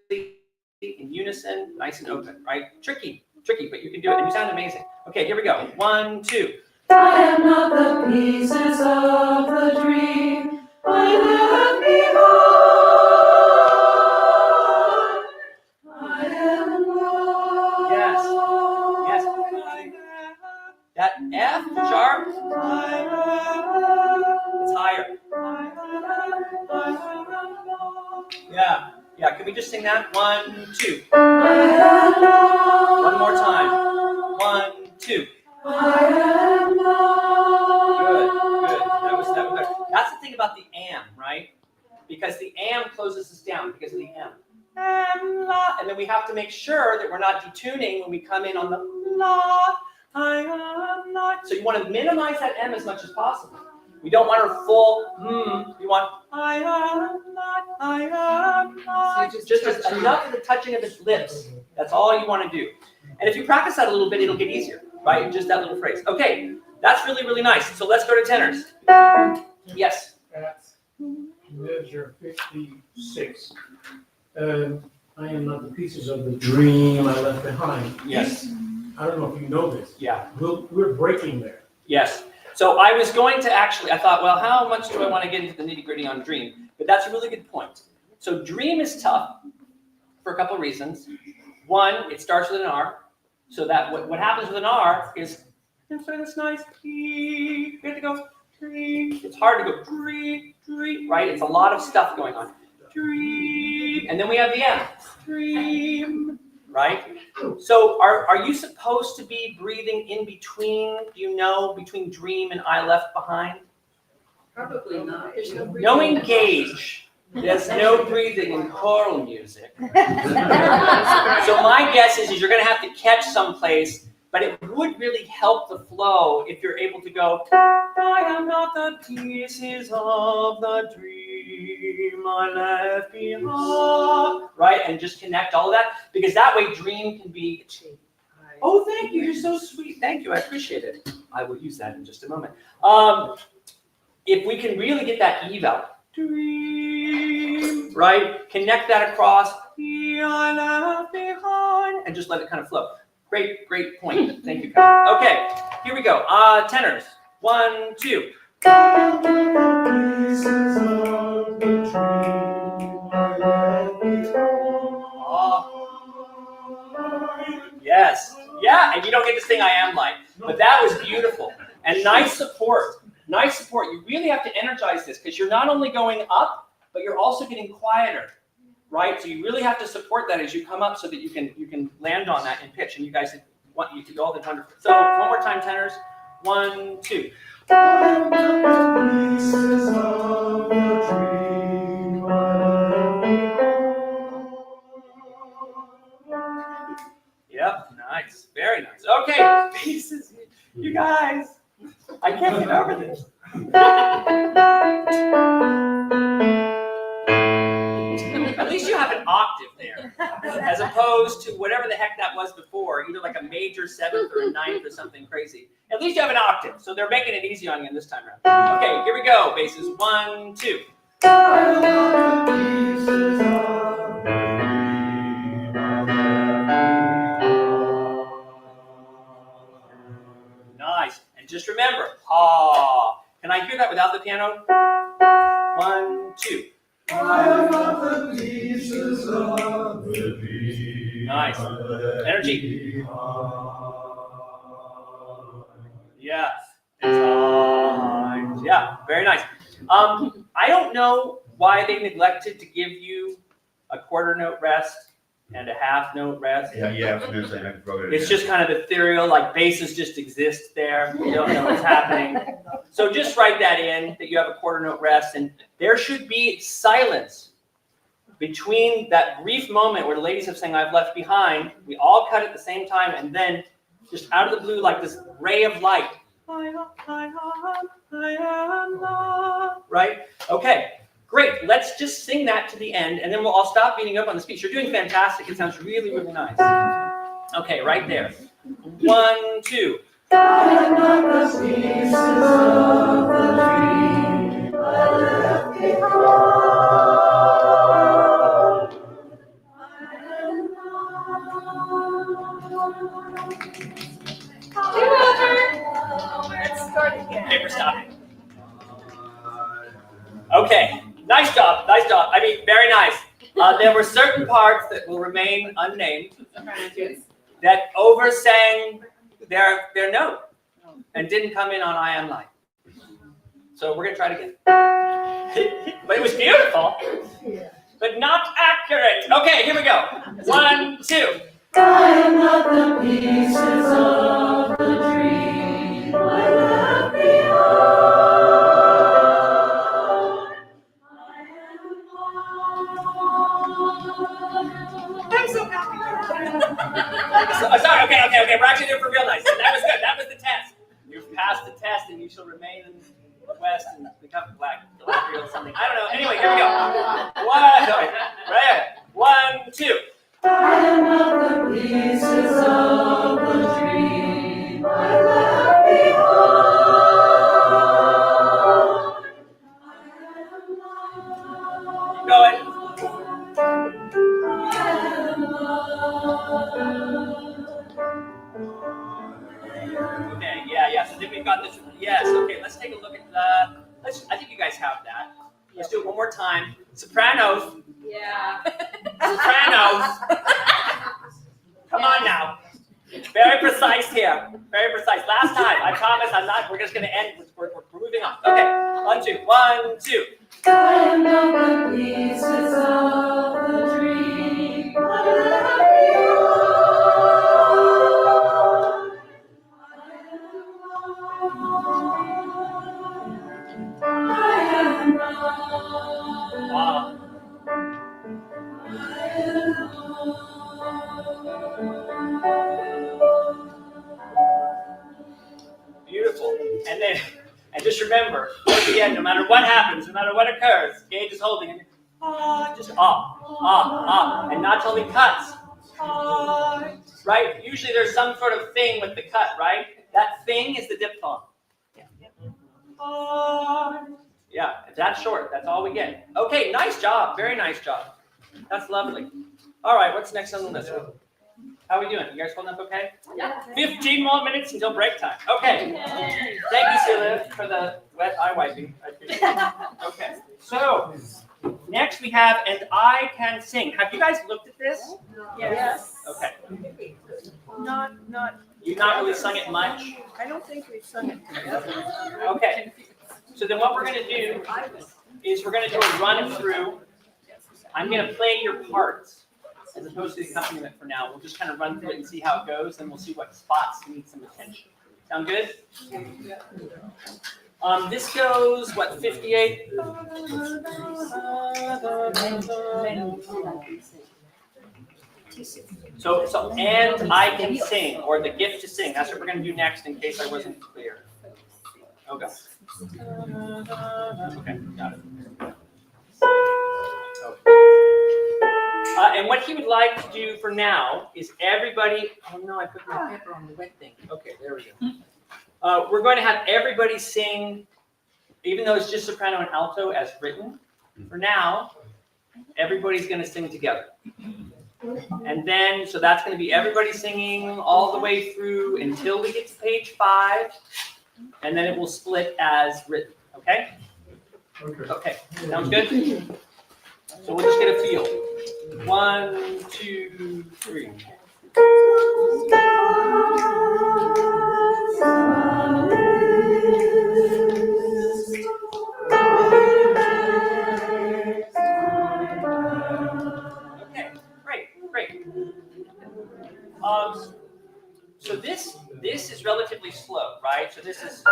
in unison, nice and open, right? Tricky, but you can do it and you sound amazing. Okay, here we go. 1, 2. I am not the pieces of a dream. I left behind. I am lost. Yes. That F sharp, it's higher. Yeah. Can we just sing that? 1, 2. One more time. 1, 2. Good. That was good. That's the thing about the am, right? Because the am closes us down because of the M. And then we have to make sure that we're not detuning when we come in on the la. I am not. So you want to minimize that M as much as possible. We don't want our full We want I am not. So just enough of the touching of his lips. That's all you want to do. And if you practice that a little bit, it'll get easier, right? Just that little phrase. Okay, that's really, really nice. So let's go to tenors. Yes. At measure 56. I am not the pieces of the dream I left behind. Yes. I don't know if you know this. Yeah. We're breaking there. Yes. So I was going to I thought, well, how much do I want to get into the nitty-gritty on dream? But that's a really good point. So dream is tough for a couple of reasons. One, it starts with an R. So that what happens with an R is, that's nice. We have to go. It's hard to go. Right? It's a lot of stuff going on. And then we have the M. Dream. Right? So are you supposed to be breathing in between, do you know, between dream and I left behind? Probably not. There's no No engage. There's no breathing in choral music. So my guess is you're going to have to catch someplace, but it would really help the flow if you're able to go, I am not the pieces of the dream I left behind. Right? And just connect all of that, because that way dream can be, oh, thank you, you're so sweet. Thank you, I appreciate it. I will use that in just a moment. If we can really get that Eve out, dream, right? Connect that across, I left behind, and just let it kind of flow. Great point. Thank you, Kyle. Okay, here we go. Tenors. 1, 2. Yes. Yeah, and you don't get to sing I Am Like, but that was beautiful. And nice support. Nice support. You really have to energize this, because you're not only going up, but you're also getting quieter. Right? So you really have to support that as you come up so that you can land on that in pitch. And you guys you did all the wonderful. So one more time, tenors. 1, 2. Yep, nice. Very nice. Okay, pieces. You guys, I can't get over this. At least you have an octave there, as opposed to whatever the heck that was before, either like a major 7th or a 9th or something crazy. At least you have an octave, so they're making it easy on you this time around. Okay, here we go, basses. 1, 2. Nice. And just remember, ha. Can I hear that without the piano? 1, 2. Nice. Energy. Yes. Yeah, very nice. I don't know why they neglected to give you a quarter note rest and a half note rest. Yeah, I was gonna say, I wrote it. It's just kind of ethereal, like basses just exist there. You don't know what's happening. So just write that in, that you have a quarter note rest, and there should be silence between that brief moment where the ladies have sang I've left behind. We all cut at the same time, and then just out of the blue, like this ray of light. Right? Okay. Great, let's just sing that to the end, and then I'll stop beating up on the speech. You're doing fantastic. It sounds really, really nice. Okay, right there. 1, 2. I am not the pieces of the dream I left behind. Let's start again. Okay, we're stopping. Okay, nice job, nice job. I mean, very nice. There were certain parts that will remain unnamed that oversang their note and didn't come in on I Am Like. So we're gonna try it again. But it was beautiful, but not accurate. Okay, here we go. 1, 2. I am not the pieces of the dream I left behind. I'm so happy. Sorry, okay. We're actually doing it for real nice. That was good. That was the test. You've passed the test, and you shall remain in the West and become black or something. I don't know. Anyway, here we go. 1, 2. I am not the pieces of the dream I left behind. Keep going. Okay, yeah. So then we've got this. Yes. Okay. Let's take a look at the. I think you guys have that. Let's do it one more time. Sopranos. Yeah. Sopranos. just going to end. We're moving on. Okay, 1, 2, 1, 2. I am not the pieces of a dream, but Beautiful. And just remember, once again, no matter what happens, no matter what occurs, Gage is holding it. Just and not till he cuts. Right? Usually there's some sort of thing with the cut, right? That thing is the diphthong. Yeah, if that's short, that's all we get. Okay, nice job. Very nice job. That's lovely. All right, what's next on the list? How are we doing? You guys holding up okay? Yeah. 15 more minutes until break time. Okay. Thank you, Celia, for the wet eye wiping. I appreciate it. Okay. So, next we have And I Can Sing. Have you guys looked at this? Yes. Okay. Not. You've not really sung it much? I don't think we've sung it together. Okay. So then what we're going to do is we're going to do a run through. I'm going to play your parts as opposed to the accompaniment for now. We'll just kind of run through it and see how it goes, and we'll see what spots need some attention. Sound good? This goes, what, 58? So, and I Can Sing, or the gift to sing. That's what we're going to do next in case I wasn't clear. Okay. Okay, got it. And what he would like to do for now is everybody, oh no, I put my paper on the wet thing. Okay, there we go. We're going to have everybody sing, even though it's just soprano and alto as written. For now, everybody's going to sing together. And then, so that's going to be everybody singing all the way through until we get to page 5. And then it will split as written, okay? Okay, sounds good? So we'll just get a feel. 1, 2, 3. Okay, great. So this is relatively slow, right? So this is.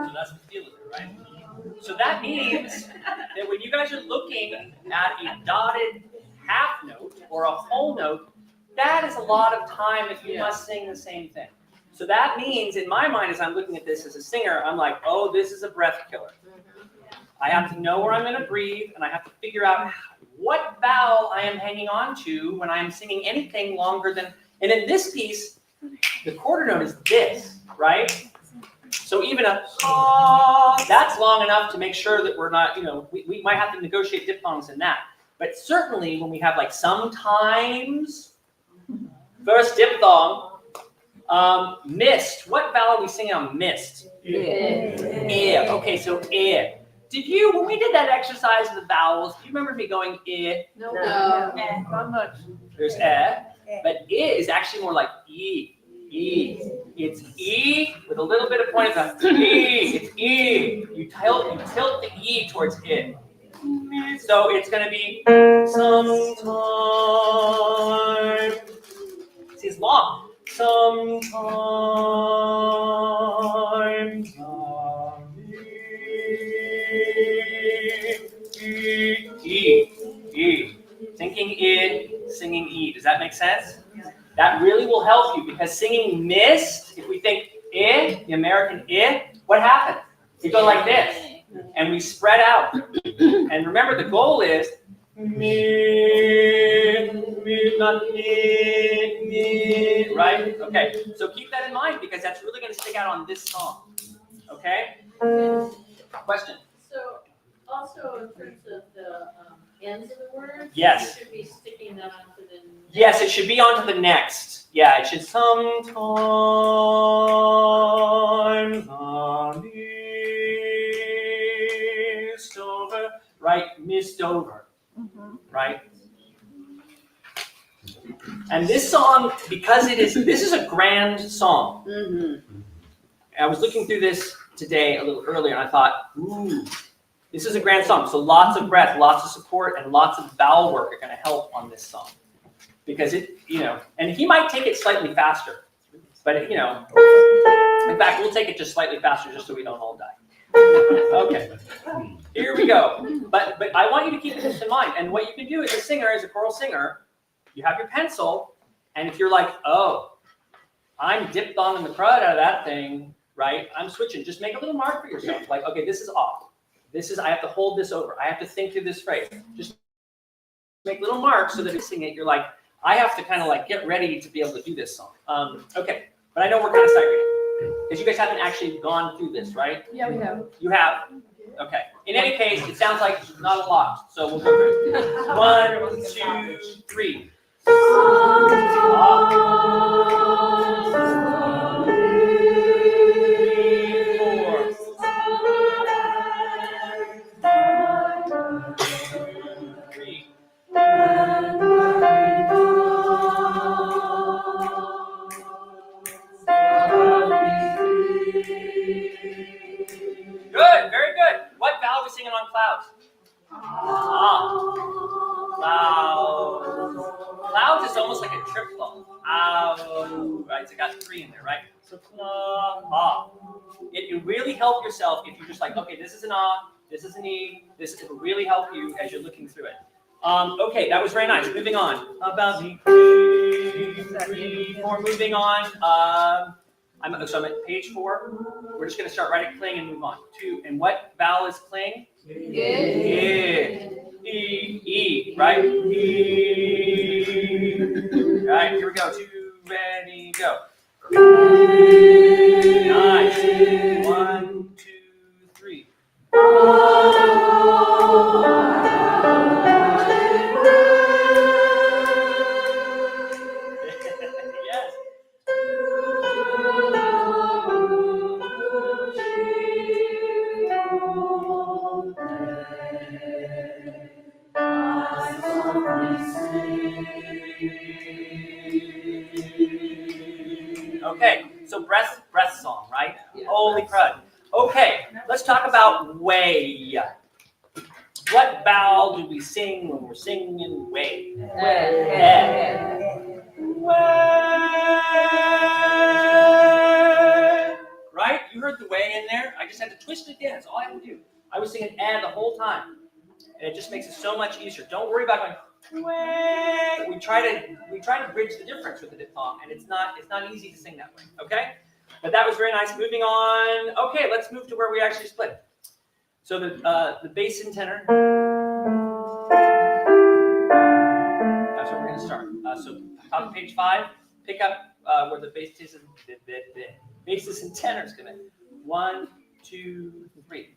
So that's the feel of it, right? So that means that when you guys are looking at a dotted half note or a whole note, that is a lot of time if you must sing the same thing. So that means, in my mind, as I'm looking at this as a singer, I'm like, oh, this is a breath killer. I have to know where I'm going to breathe, and I have to figure out what vowel I am hanging on to when I'm singing anything longer than, and in this piece, the quarter note is this, right? So even a that's long enough to make sure that we're not, we might have to negotiate diphthongs in that. But certainly when we have like sometimes, first diphthong, missed. What vowel are we singing on missed? Yeah. Okay, so eh. When we did that exercise of the vowels, do you remember me going eh? No. Not much. There's eh, but eh is actually more like e. E. It's e with a little bit of point of the e. It's e. You tilt the e towards it. So it's going to be sometime. See, it's long. Sometimes E. Thinking it, singing E. Does that make sense? That really will help you because singing missed, if we think I, the American I, what happens? We go like this and we spread out. And remember, the goal is not right? Okay, so keep that in mind because that's really going to stick out on this song. Okay? Question? So, also in terms of the ends of the words, yes. You should be sticking that onto the next. Yes, it should be onto the next. Yeah, it should sometimes on the mist over, right? Mist over, right? And this song, because this is a grand song. Mm-hmm. I was looking through this today a little earlier, and I thought, ooh, this is a grand song. So lots of breath, lots of support, and lots of vowel work are going to help on this song. Because and he might take it slightly faster. But, in fact, we'll take it just slightly faster just so we don't all die. Okay, here we go. But I want you to keep this in mind. And what you can do as a singer, as a choral singer, you have your pencil, and if you're like, oh, I'm dipped on the crud out of that thing, right? I'm switching. Just make a little mark for yourself. Like, okay, this is off. I have to hold this over. I have to think through this phrase. Just make little marks so that you sing it. You're like, I have to kind of like get ready to be able to do this song. Okay, but I know we're kind of sight reading because you guys haven't actually gone through this, right? Yeah, we have. You have? Okay. In any case, it sounds like not a lot, so we'll go through it. 1, 2, 3. Good, very good. What vowel are we singing on clouds? Clouds. Clouds is almost like a triplet. Right, so I got 3 in there, right? So it really help yourself if you're just like, okay, this is an ah, this is an e, this will really help you as you're looking through it. Okay, that was very nice. Moving on. About me, 3, 4. Moving on. So I'm at page 4. We're just going to start right at cling and move on. 2. And what vowel is cling? E. E. Right? E. Right, here we go. 2, ready, go. Nice. 1, 2, 3. Yes. Okay, so breath song, right? Yeah. Holy crud. Okay, let's talk about way. What vowel do we sing when we're singing way? Way. Right? You heard the way in there? I just had to twist it again. That's all I had to do. I was singing and the whole time. And it just makes it so much easier. Don't worry about going way. We try to bridge the difference with the diphthong, and it's not easy to sing that way. Okay? But that was very nice. Moving on. Okay, let's move to where we actually split. So the bass and tenor. That's where we're going to start. So top of page 5, pick up where the bass is and tenor is going to 1, 2, 3.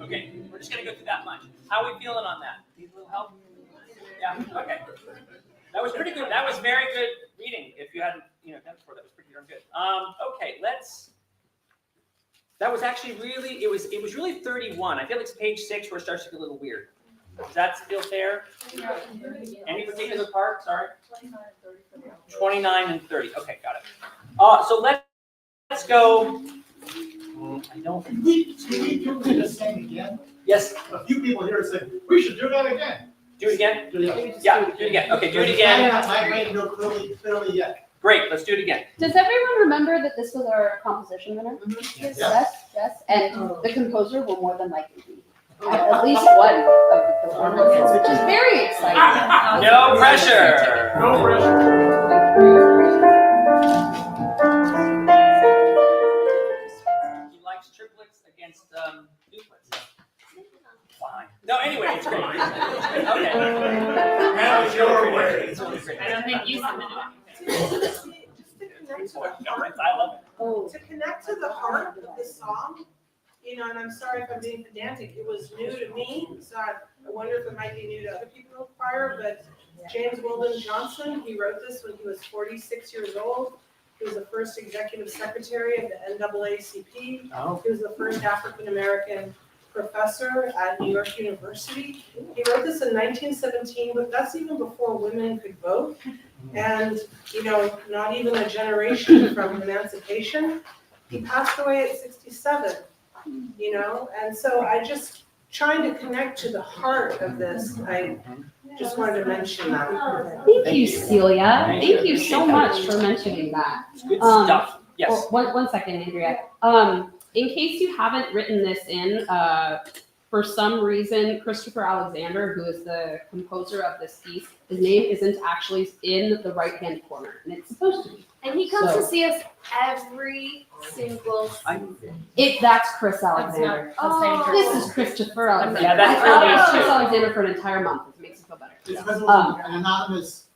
Okay, we're just going to go through that much. How are we feeling on that? Need a little help? Yeah, okay. That was pretty good. That was very good reading. If you hadn't, done it before, that was pretty darn good. Okay, that was actually really, it was really 31. I feel like it's page 6 where it starts to get a little weird. Is that still fair? Any particular part? Sorry. 29 and 30. Okay, got it. So let's go. I don't. Can we do this thing again? Yes. A few people here said, we should do that again. Do it again? Do it again. Yeah, do it again. Okay, do it again. My brain don't clearly yet. Great, let's do it again. Does everyone remember that this was our composition winner? Yes. Yes. And the composer will more than likely be at least one of the performers. excited. No pressure. No pressure. He likes triplets against duplets. Fine. No, anyway, it's great. Okay. That was your way. It's really great. I don't think you submitted I love it. To connect to the heart of the song, you know, and I'm sorry if I'm being pedantic, it was new to me, so I wonder if it might be new to other people in the choir, but James Weldon Johnson, he wrote this when he was 46 years old. He was the first executive secretary of the NAACP. Oh. He was the first African-American professor at New York University. He wrote this in 1917, but that's even before women could vote. And, you know, not even a generation from emancipation. He passed away at 67, you know, and so I just trying to connect to the heart of this. I just wanted to mention that. Thank you, Celia. Thank you so much for mentioning that. It's good stuff. Yes. Well, one second, Andrea. In case you haven't written this in, for some reason, Christopher Alexander, who is the composer of this piece, his name isn't actually in the right-hand corner, and it's supposed to be. And he comes So- to see us every single season. That's Chris Alexander. Oh. This is Christopher Alexander. Yeah, that's I thought it was really Chris too. Alexander for an entire month. It makes me feel better. It's because it was an anonymous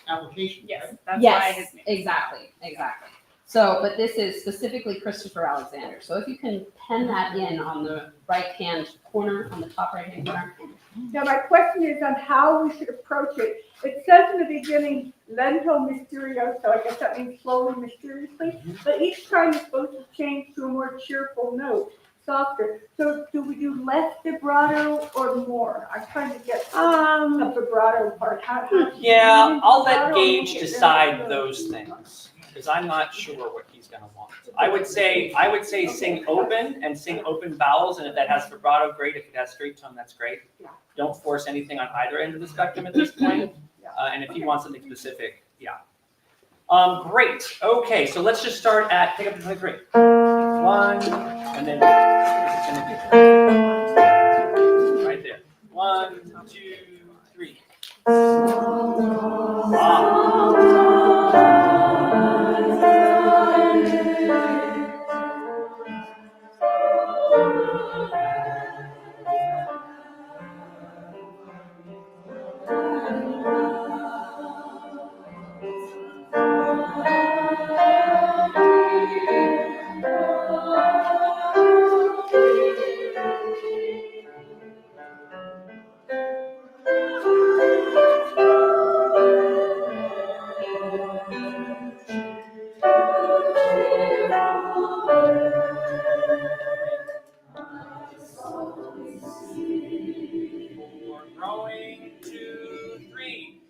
application. Yes, that's why Yes, his name. exactly. So, but this is specifically Christopher Alexander. So if you can pen that in on the right-hand corner, on the top right-hand corner. Now, my question is on how we should approach it. It says in the beginning, lento mysterioso, I guess that means slowly, mysteriously, but each time it's supposed to change to a more cheerful note, softer. So do we do less vibrato or more? I'm trying to get the vibrato part. How Yeah, I'll let vibrato Gage make it decide very those things, because I'm not sure what he's gonna want. I would say sing open and sing open vowels, and if that has vibrato, great. If it has straight tone, that's great. Yeah. Don't force anything on either end of the spectrum at this point. And if you want something specific, yeah. Great. Okay, so let's just start at pick up the 23. 1, and then right there. 1, 2, 3. We're growing, 2, 3.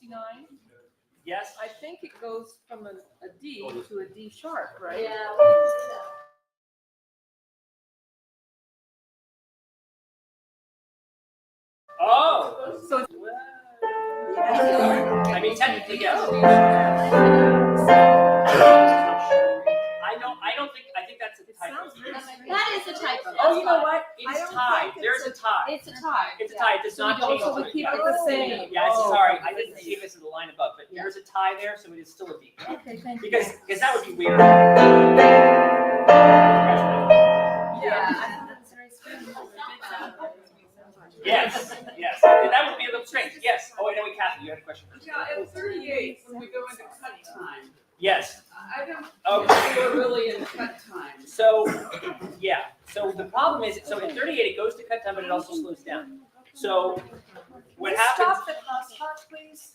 69. Yes? I think it goes from a D to a D sharp, right? Yeah. Oh! So it's I mean, technically, yes. I think that's a typo. That is a typo. Oh, you know what? I It's don't tied. think There's a tie. It's a tie. It's a tie. It does not change. So we keep it the same. Yes, Oh, sorry. I didn't see this in the line above, but there's a tie there, so it is still a B. Okay, thank you. Because that would be weird. Yeah, I thought it was very strange. Yes, yes. That would be a little strange. Yes. Oh, wait, no, wait, Kathy, you had a question. Yeah, at 38, when we go into cut time, Yes. I don't Okay. think we're really in cut time. So, yeah. So the problem is, so at 38 it goes to cut time, but it also slows down. So what happens? Stop the crosstalk, please.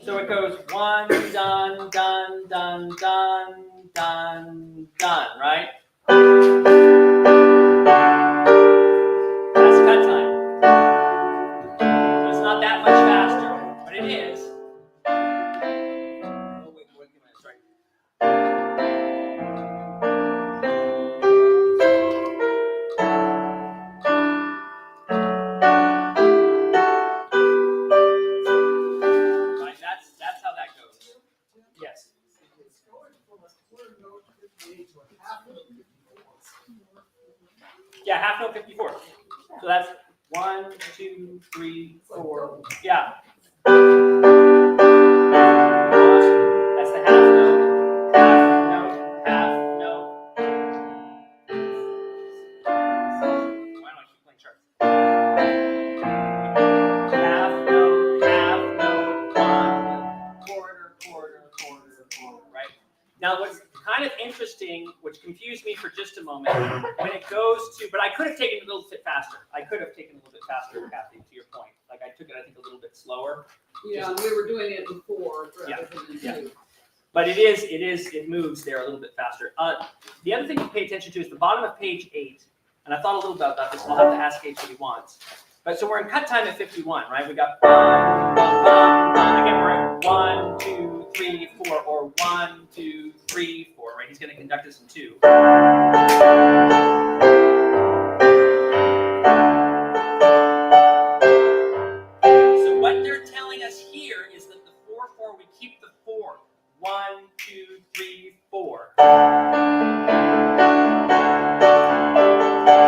So it goes 1, done, done, done, done, done, done, right? That's cut time. So it's not that much faster, but it is. Oh, wait, sorry. Right, that's how that goes. Yes. Yeah, half note 54. So that's 1, 2, 3, 4. Yeah. That's the half note. Half note. Half note. Why don't I keep playing charts? Half note. Half note. 1. Quarter. Quarter. Quarter. Quarter. Right. Now, what's kind of interesting, which confused me for just a moment, when it goes to, but I could have taken it a little bit faster. I could have taken it a little bit faster, Kathy, to your point. Like I took it, I think, a little bit slower. Yeah, we were doing it before Yeah, rather than yeah. two. But it moves there a little bit faster. The other thing to pay attention to is the bottom of page 8. And I thought a little bit about this, and I'll have to ask H what he wants. But so we're in cut time at 51, right? We got bum, bum, bum, bum. Again, we're at 1, 2, 3, 4, or 1, 2, 3, 4, right? He's going to conduct us in 2. So what they're telling us here is that the 4/4, we keep the 4. 1, 2, 3, 4. Does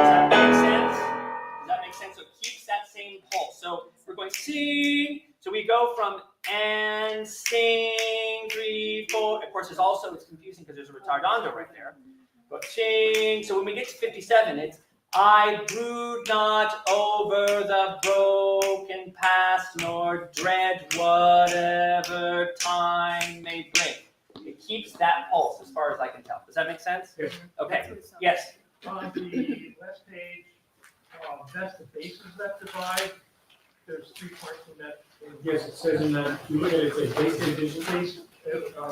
that make sense? Does that make sense? So it keeps that same pulse. So we're going sing. So we go from and sing 3, 4. Of course, there's also, it's confusing because there's a retardando right there. But sing. So when we get to 57, it's I brood not over the broken past, nor dread whatever time may bring. It keeps that pulse as far as I can tell. Does that make sense? Yes. Okay. Yes. On the last page, that's the bases that divide. There's 3 parts in that. Yes, it says in that, you look at it, it says bass,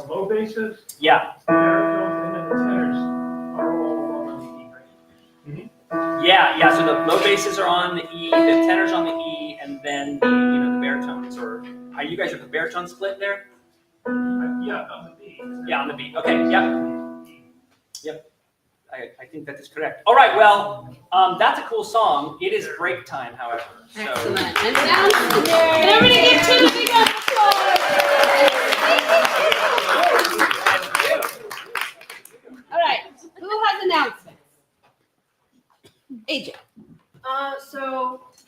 low basses, Yeah. baritones, and then the tenors are all on the E, right? Yeah. So the low basses are on the E, the tenors on the E, and then the baritones are you guys at the baritone split there? Yeah, on the B. Yeah, on the B. Okay. Yep. I think that is correct. All right. Well, that's a cool song. It is break time, however. So. Excellent. And now, can everybody give Tim a big applause? All right. Who has announcements? AJ. So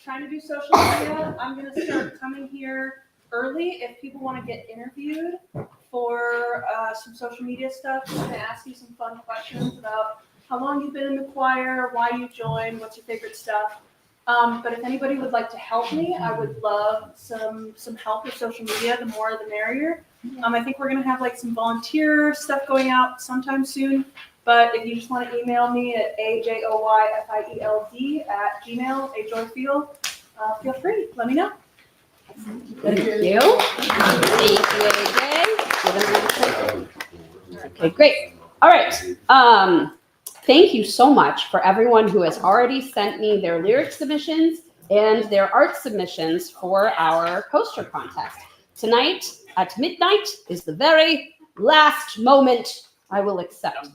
trying to do social media. I'm gonna start coming here early if people want to get interviewed for some social media stuff. I'm gonna ask you some fun questions about how long you've been in the choir, why you joined, what's your favorite stuff. But if anybody would like to help me, I would love some help with social media. The more, the merrier. I think we're gonna have like some volunteer stuff going out sometime soon. But if you just want to email me at ajoyfield@gmail, feel free. Let me know. Thank you. Thank you, AJ. Okay, great. All right. Thank you so much for everyone who has already sent me their lyric submissions. and their art submissions for our poster contest. Tonight at midnight is the very last moment I will accept.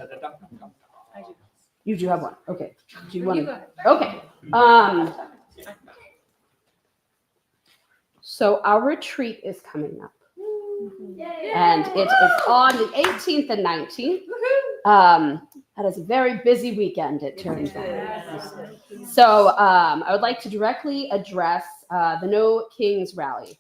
You do have one. Okay. Do you want? Okay. So our retreat is coming up. And it is on the 18th and 19th. That is a very busy weekend, it turns out. So I would like to directly address the No Kings Rally.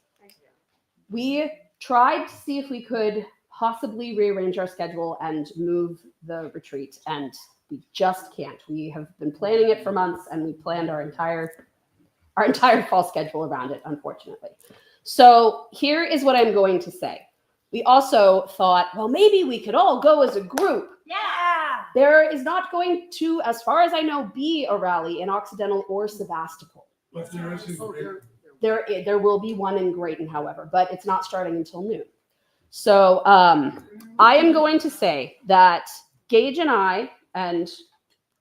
We tried to see if we could possibly rearrange our schedule and move the retreat, and we just can't. We have been planning it for months, and we planned our entire fall schedule around it, unfortunately. So here is what I'm going to say. We also thought, well, maybe we could all go as a group. Yeah. There is not going to, as far as I know, be a rally in Occidental or Sevastopol. But there is There will be one in Grayton, however, but it's not starting until noon. So I am going to say that Gage and I, and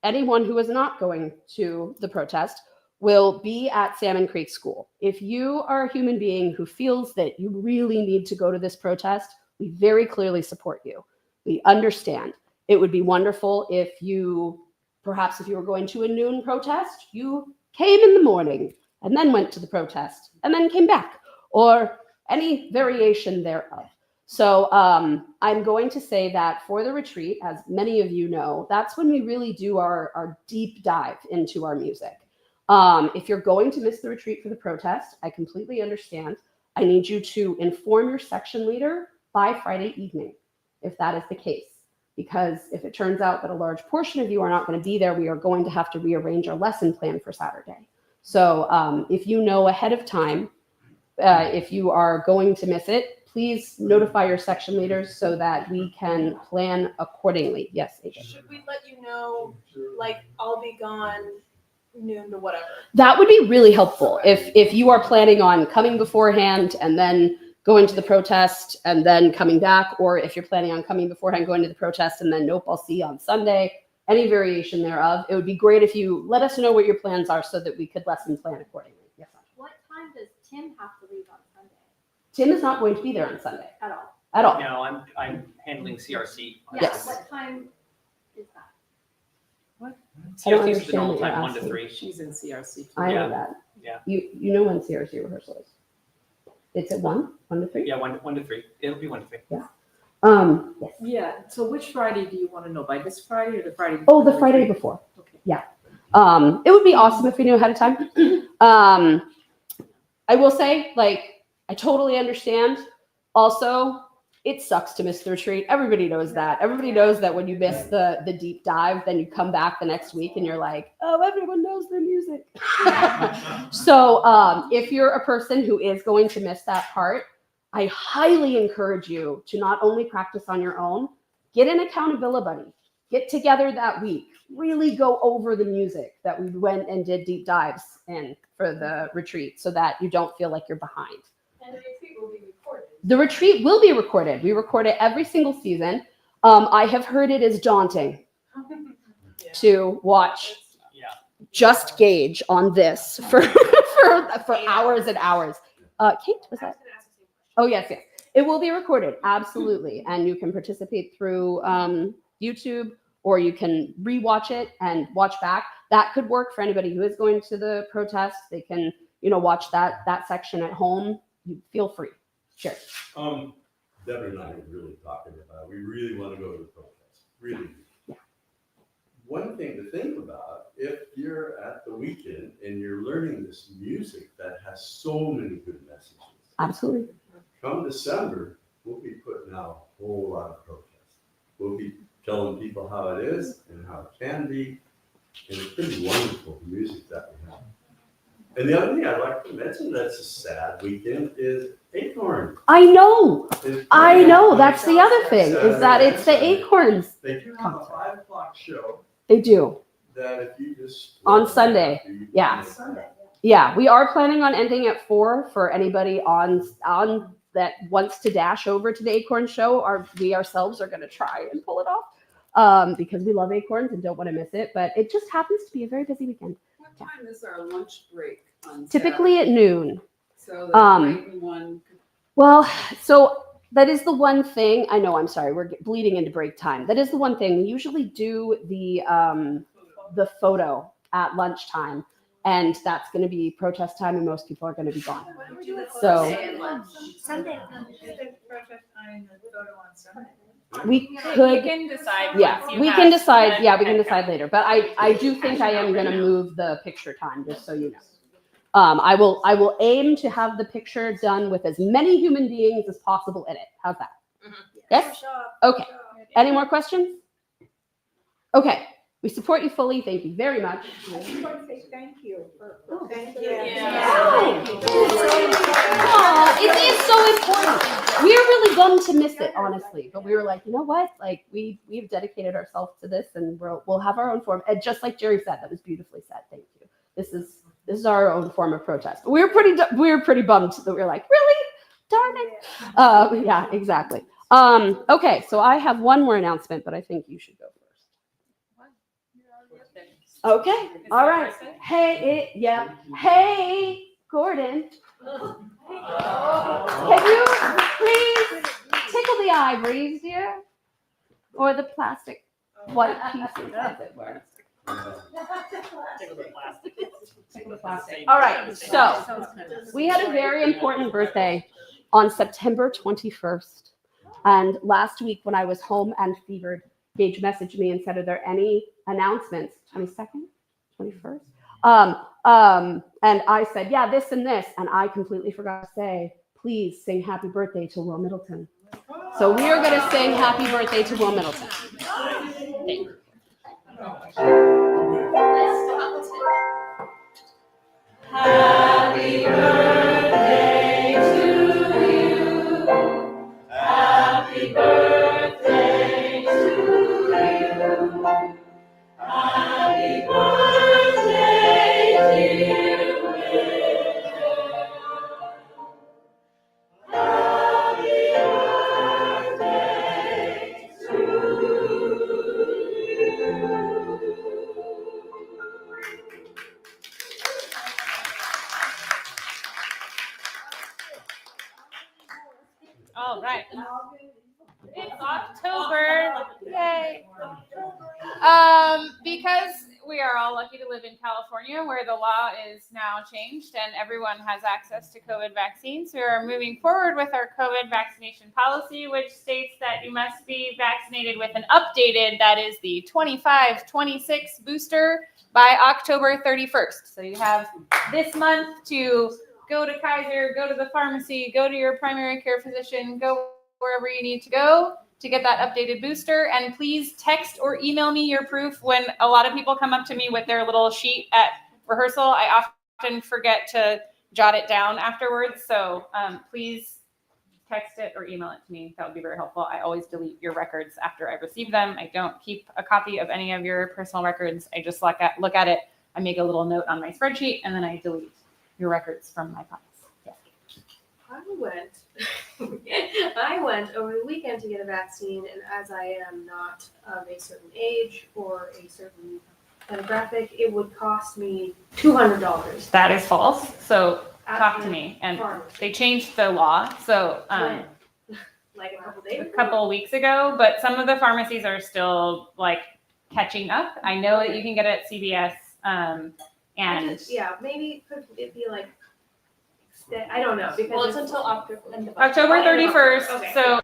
anyone who is not going to the protest, will be at Salmon Creek School. If you are a human being who feels that you really need to go to this protest, we very clearly support you. We understand. It would be wonderful if you, perhaps if you were going to a noon protest, you came in the morning and then went to the protest and then came back, or any variation thereof. So I'm going to say that for the retreat, as many of you know, that's when we really do our deep dive into our music. If you're going to miss the retreat for the protest, I completely understand. I need you to inform your section leader by Friday evening, if that is the case. Because if it turns out that a large portion of you are not going to be there, we are going to have to rearrange our lesson plan for Saturday. So if you know ahead of time, if you are going to miss it, please notify your section leaders so that we can plan accordingly. Yes, AJ. Should we let you know, like, I'll be gone noon to whatever? That would be really helpful if you are planning on coming beforehand and then going to the protest and then coming back, or if you're planning on coming beforehand, going to the protest, and then nope, I'll see you on Sunday, any variation thereof. It would be great if you let us know what your plans are so that we could lesson plan accordingly. Yes, ma'am. What time does Tim have to leave on Sunday? Tim is not going to be there on Sunday. At all? At all. No, I'm handling CRC. Yes. What time is that? I don't CRC is the understand normal what you're time, 1 to asking. 3. She's in CRC. I know Yeah. that. Yeah. You know when CRC rehearsal is. It's at 1 to 3? Yeah, 1 to 3. It'll be 1 to 3. Yes. Yeah, so which Friday do you want to know? By this Friday or the Friday? Oh, the Friday before. Okay. Yeah. It would be awesome if we knew ahead of time. I will say, like, I totally understand. Also, it sucks to miss the retreat. Everybody knows that. Everybody knows that when you miss the deep dive, then you come back the next week and you're like, oh, everyone knows their music. So if you're a person who is going to miss that part, I highly encourage you to not only practice on your own, get an accountability buddy. Get together that week. Really go over the music that we went and did deep dives in for the retreat so that you don't feel like you're behind. And the retreat will be recorded. The retreat will be recorded. We record it every single season. I have heard it is daunting to watch just Gage on this for hours and hours. Kate, was that? Oh, yes. It will be recorded, absolutely. And you can participate through YouTube, or you can rewatch it and watch back. That could work for anybody who is going to the protest. They can, watch that section at home. You feel free. Sure. Deborah and I are really talking about, we really want to go to the protest, really. Yeah. One thing to think about, if you're at the weekend and you're learning this music that has so many good messages. Absolutely. Come December, we'll be putting out a whole lot of protests. We'll be telling people how it is and how it can be, and it's pretty wonderful music that we have. And the other thing I'd like to mention that's a sad weekend is Acorn. I know. That's the other thing, is that it's the Acorns. They do have a 5 o'clock show. They do. That if you just. On Sunday. Yeah. Yeah, we are planning on ending at 4 for anybody on that wants to dash over to the Acorn show. We ourselves are going to try and pull it off because we love Acorns and don't want to miss it. But it just happens to be a very busy weekend. What time is our lunch break? typically at noon. So the Brighton one. Well, so that is the one thing. I know. I'm sorry. We're bleeding into break time. That is the one thing. We usually do the photo at lunchtime, and that's going to be protest time, and most people are going to be gone. So Sunday. we You could. can decide. Yeah, once you we have can decide. the Yeah, we can head decide count. later. But I do think I am going to move the picture time, just so you know. I will aim to have the picture done with as many human beings as possible in it. How's that? Yes? Okay. Any more questions? Okay. We support you fully. Thank you very much. I just want to say thank you. Thank you. Aw, it is so important. We are really bummed to miss it, honestly. But we were like, you know what? Like we've dedicated ourselves to this, and we'll have our own form. And just like Jerry said, that was beautifully said. Thank you. This is our own form of protest. But we were pretty bummed that we were like, really? Darn it. Yeah, exactly. Okay, so I have one more announcement, but I think you should go first. Okay, all right. Hey, Gordon. Can you please tickle the ivories, dear? Or the plastic white pieces, as it were. All right, so we had a very important birthday on September 21st. And last week when I was home and fevered, Gage messaged me and said, are there any announcements? 22nd? 21st? And I said, yeah, this and this. And I completely forgot to say, please sing happy birthday to Will Middleton. So we are going to sing happy birthday to Will Middleton. Thank you. Happy birthday to you. Happy birthday to you. Happy birthday, dear Will. Happy birthday to you. All right. It's October. Yay. Because we are all lucky to live in California where the law is now changed and everyone has access to COVID vaccines, we are moving forward with our COVID vaccination policy, which states that you must be vaccinated with an updated, that is the 25-26 booster by October 31st. So you have this month to go to Kaiser, go to the pharmacy, go to your primary care physician, go wherever you need to go to get that updated booster. And please text or email me your proof. When a lot of people come up to me with their little sheet at rehearsal, I often forget to jot it down afterwards. So please text it or email it to me. That would be very helpful. I always delete your records after I receive them. I don't keep a copy of any of your personal records. I just look at it. I make a little note on my spreadsheet and then I delete your records from my files. Yeah. I went over the weekend to get a vaccine, and as I am not of a certain age or a certain demographic, it would cost me $200. That is false. So talk to me. And they changed the law. So Like a couple days a ago? couple of weeks ago, but some of the pharmacies are still like catching up. I know that you can get it at CVS. Maybe could it be like, I don't know, because Well, it's until October. October 31st. Okay. So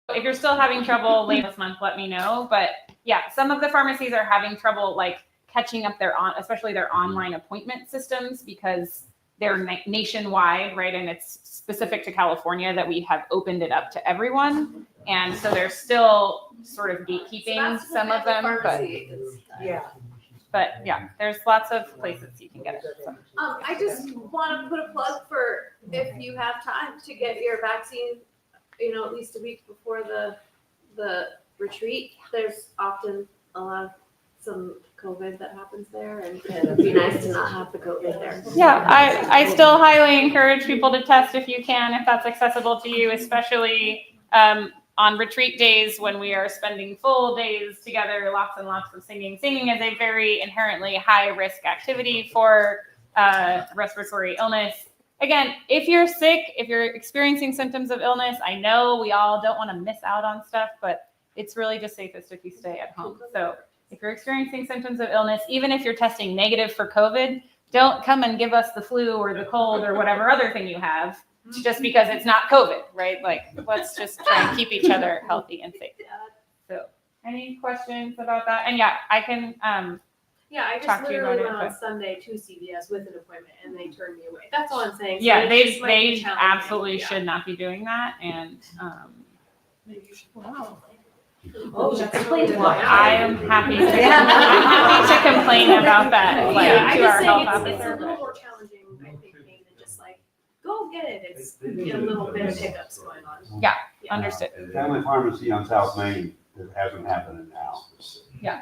if you're still having trouble late this month, let me know. But yeah, some of the pharmacies are having trouble like catching up especially their online appointment systems because they're nationwide, right? And it's specific to California that we have opened it up to everyone. And so they're still sort of gatekeeping some of them. But yeah, there's lots of places you can get it. So. I just want to put a plug for if you have time to get your vaccine, at least a week before the retreat. There's often some COVID that happens there, and it'd be nice to not have the COVID there. Yeah, I still highly encourage people to test if you can, if that's accessible to you, especially on retreat days when we are spending full days together, lots and lots of singing. Singing is a very inherently high risk activity for respiratory illness. Again, if you're sick, if you're experiencing symptoms of illness, I know we all don't want to miss out on stuff, but it's really just safest if you stay at home. So if you're experiencing symptoms of illness, even if you're testing negative for COVID, don't come and give us the flu or the cold or whatever other thing you have just because it's not COVID, right? Like, let's just try and keep each other healthy and safe. So any questions about that? And yeah, I can, yeah, I talk just to you literally about went it, on Sunday to CVS with an appointment and they turned me away. That's all I'm saying. So yeah, it's they just, like, a challenge. absolutely Yeah. should not be doing that. And, Maybe you should. wow. Oh, that's really good. I am happy to, I'm happy to complain about that, like, Yeah, I'm to just our saying health it's a officer. little more challenging, I think, maybe than just like, go get it. It's a little bit of hiccups going on. Yeah, understood. Family pharmacy on South Main, it hasn't happened now. Yeah.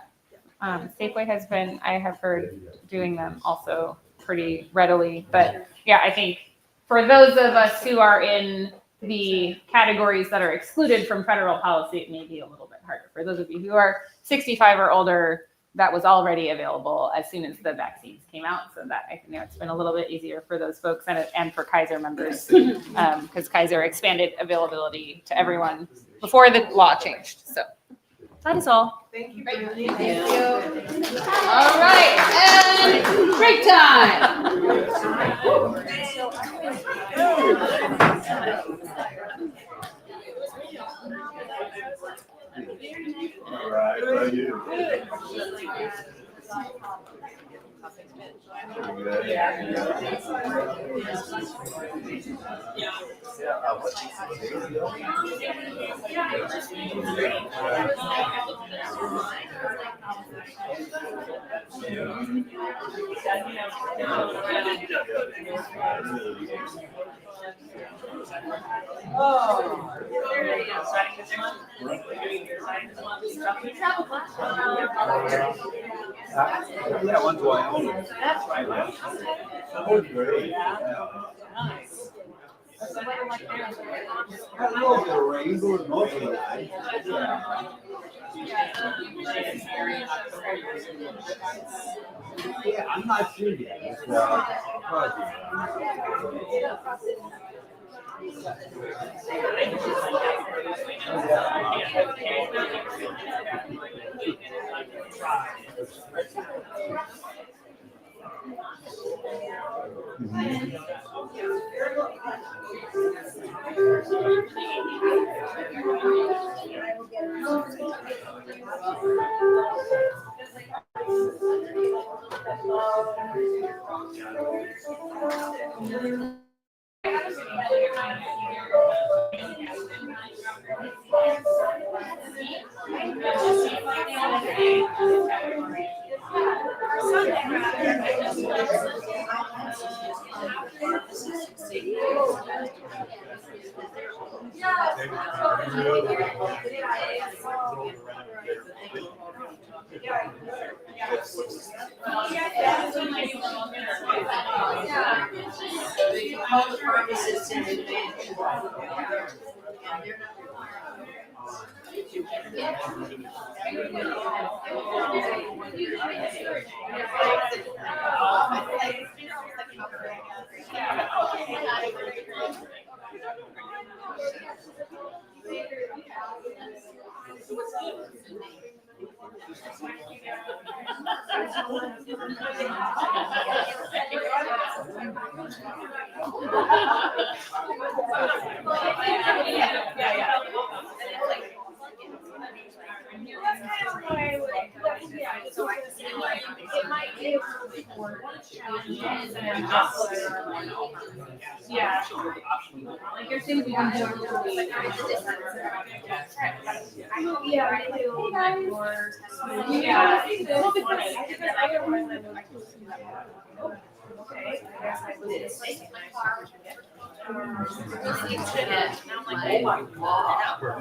Safeway has been, I have heard, doing them also pretty readily. But yeah, I think for those of us who are in the categories that are excluded from federal policy, it may be a little bit harder. For those of you who are 65 or older, that was already available as soon as the vaccines came out. So that, I know it's been a little bit easier for those folks and for Kaiser members, because Kaiser expanded availability to everyone before the law changed. So that is all. Thank you. Thank you. All right, and break time. All right, how are you? Yeah, one's Wyoming. That's right. Oh, great. Nice. Got a little bit of rain, but it's mostly nice. Yeah, I'm not sure yet. It's, probably. Call the pharmacist in advance. Yeah. Like there's things we can do.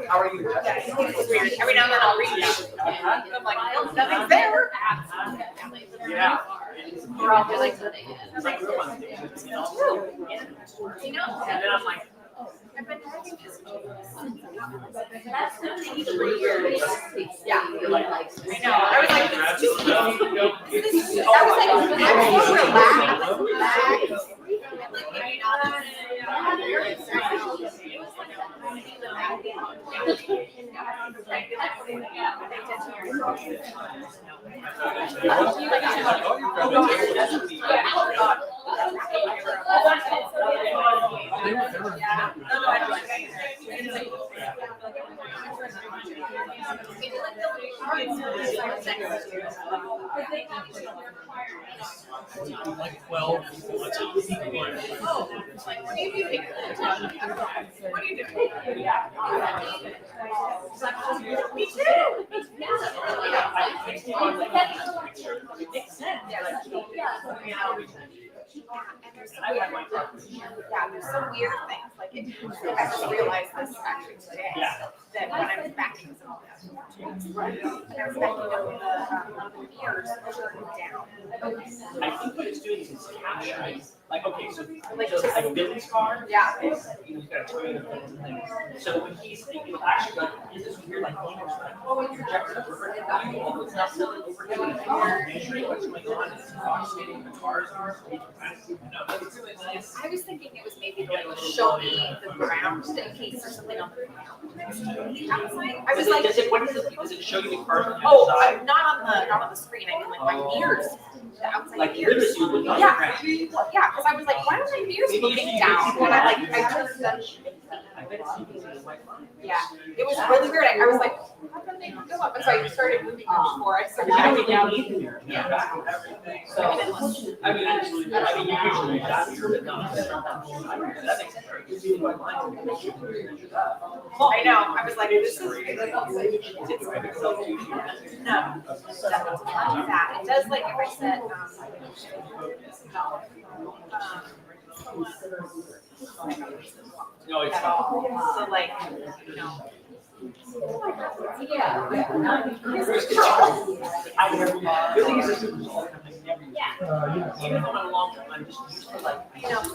How are you? Every now and then I'll read it. I'm like, oh, nothing's there. Yeah. We're all like, you know, And then I'm like, I've been having this. That's the 3 years. Yeah. I know. I was like, it's too long. I was like, I'm so relaxed. Like 12. Me too. There's some weird things, like I just realized this actually today, that when I was backing some of that, I was backing up the mirrors down. I think what it's doing is it's capturing, like, okay, so like Billy's car. Yeah. Is, you know, he's got a Toyota and things. So when he's thinking, actually, like, is this weird, like, oh, it's projected overhead value, although it's not really overhead, but it's measuring what's going on, it's approximating the cars are, so we can kind of see, it's really nice. I was thinking it was maybe to like show me the ground in case there's something on the ground. I was like, does it show you the cars on the oh, outside? not on the screen. I mean, like my mirrors, the outside Like mirrors. mirrors, you look on the Yeah, ground. yeah. Because I was like, why are my mirrors looking down? And I turned them. I bet it's even in my phone. Yeah, it was really weird. I was like, how come they don't go up? And so I started moving them before I started backing down. Yeah. So, I mean, usually that's true, but not. That makes sense. I know. I was like, this is. No, that it does like if I said. No, it's So like, you know. Yeah. Even though I'm a long time, I'm just used to like, Yeah, so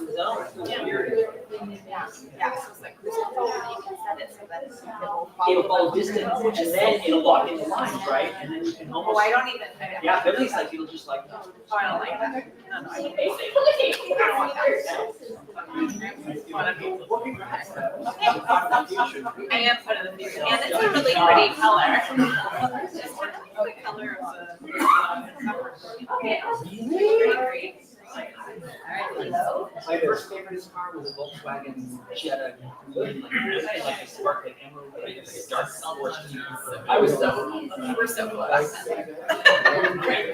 it's like, there's no phone, you can set it so that it'll follow distance, and then it'll lock into lines, right? And then you can almost. Oh, I don't even. Yeah, Billy's like, it'll just like. Oh, I don't like that. No, I don't want that. I am putting the future, and it's a really pretty color. It's kind of the color of the. My first favorite car was a Volkswagen. She had a really like a spark, an emerald, like a dark sports. I was so. You were so close.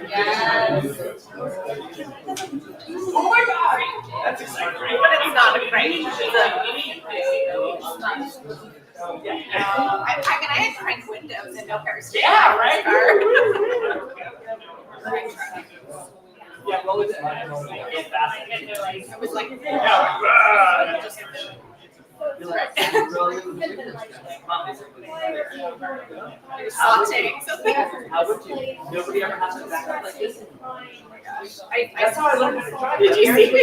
Yes. Oh my God. That's exciting. But it's not a crane. I had crank windows and no power steering. Yeah, right. Yeah, what was it? I was like, sauteing something. How would you? Nobody ever has to back up like this. I saw it. Did you see me?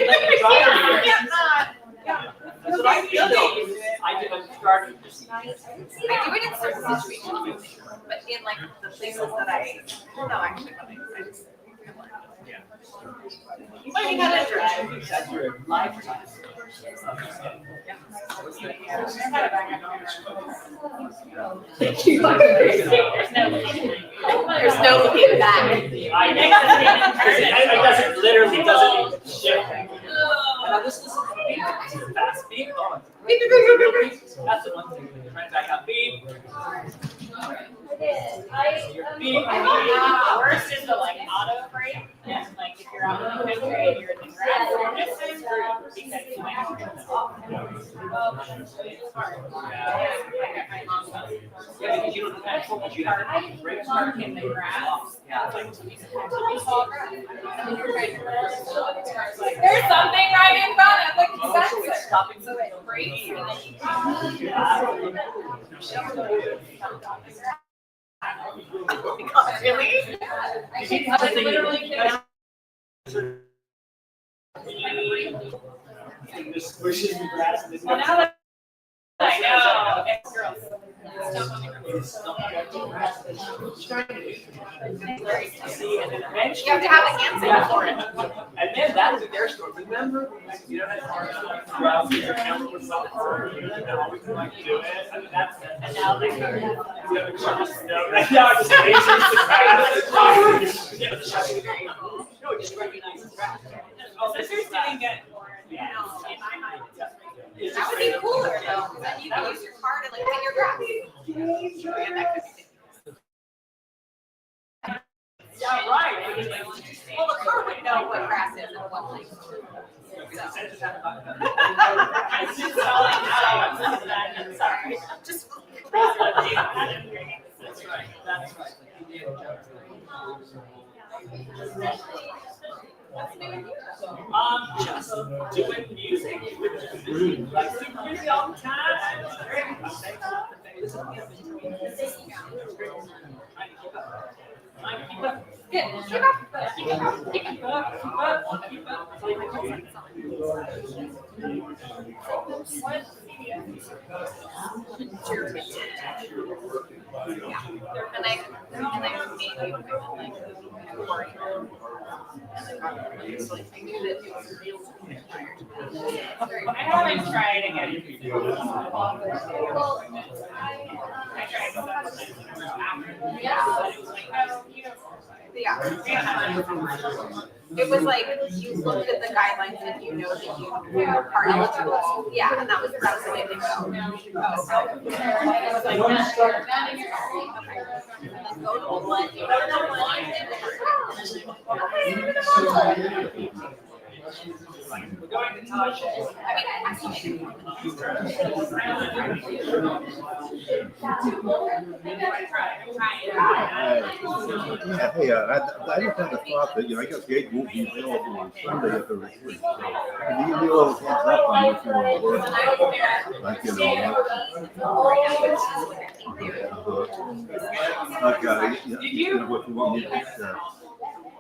Yeah. That's what I feel. I do. I'm starting. I do it in certain situations, but in like the places that I no, actually, Yeah. learning how to drive. That's your lifetime. Thank you. There's no looking back. It doesn't literally doesn't shift. Now this is fast beep. That's the one thing. Trying to back out beep. Beep. Worst is the like auto brake. And like if you're out in the country and you're in the grass, you're just screwed because you might have to stop. It's hard. Yeah, because you don't have control, but you have to brake Park in the grass. Yeah. There's something right in front of the So it's stopping. So it brakes and then you Really? I think I literally can. Just pushes the grass and this Well, now that I know. See, and then eventually You have to have a hand signal for it. And then that'll be their story. Remember, you know, throughout your camera was so hard, you know, we can like do it. I mean, that's, and now they can, you know, just know, right now, just faces the crowd. Yeah, no, just recognize the crowd. Oh, so who's doing it? Yeah. That would be cooler though, because then you can use your car to like pick your grass. And that could be- Yeah, right. Well, the car would know what grass is and what like. Sorry, just. That's right, that's right. Just doing music, like super busy all the time. And I made you like worry. I knew that it was real. I haven't tried again. Yeah. It was like you looked at the guidelines and you know that you are eligible. Yeah, and that was the way they go. Oh, it was like go to the one, you go to the one, We're going to touch it. Yeah, hey, I just had a thought that, you know, I guess Gate won't be available on Sunday at the retreat. So can you give me a little heads up on if you want to work? Like, you know, you know, what you want me to do.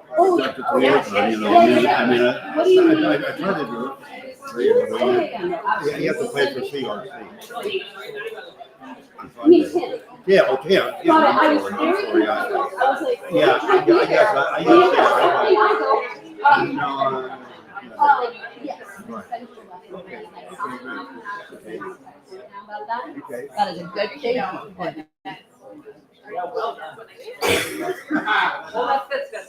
Stuff to play with, you know, I mean, I tried to do it. Yeah, you have to play for CRC. Yeah, okay, yeah. I was very confused. I was like, Yeah, I guess yes. Right. Okay. That is a good thing. Yeah, well done. Well, that's good.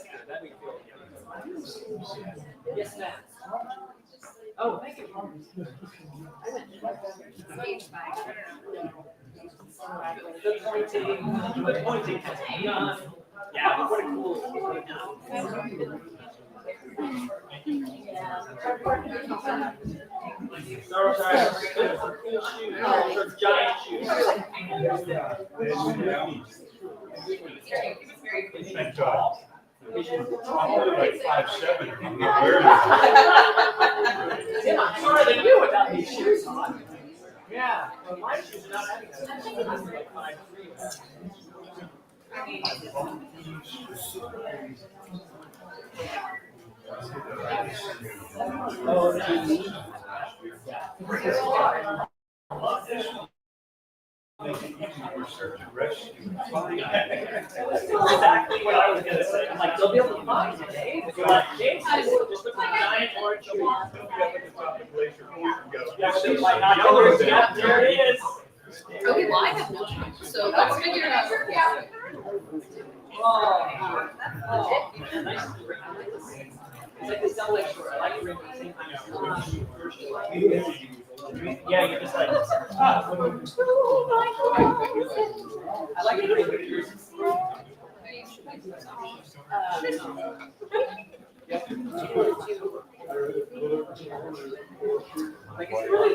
Yes, ma'am. Oh, thank you. Good pointing. Good pointing. Yeah, but what a cool. Giant shoes. Thank God. I'm like 5'7". I'm sorry they knew about these shoes. Yeah, but my shoes are not having that. I'm like 5'3". Exactly what I was gonna say. I'm like, they'll be able to find it. Like, James has just look like giant orange shoes. Yeah, there it is. Okay, well, I have no time, so let's figure it out. Oh, nice. It's like the double short. I like it at the same time. Yeah, you're just like. I like it. Like it's really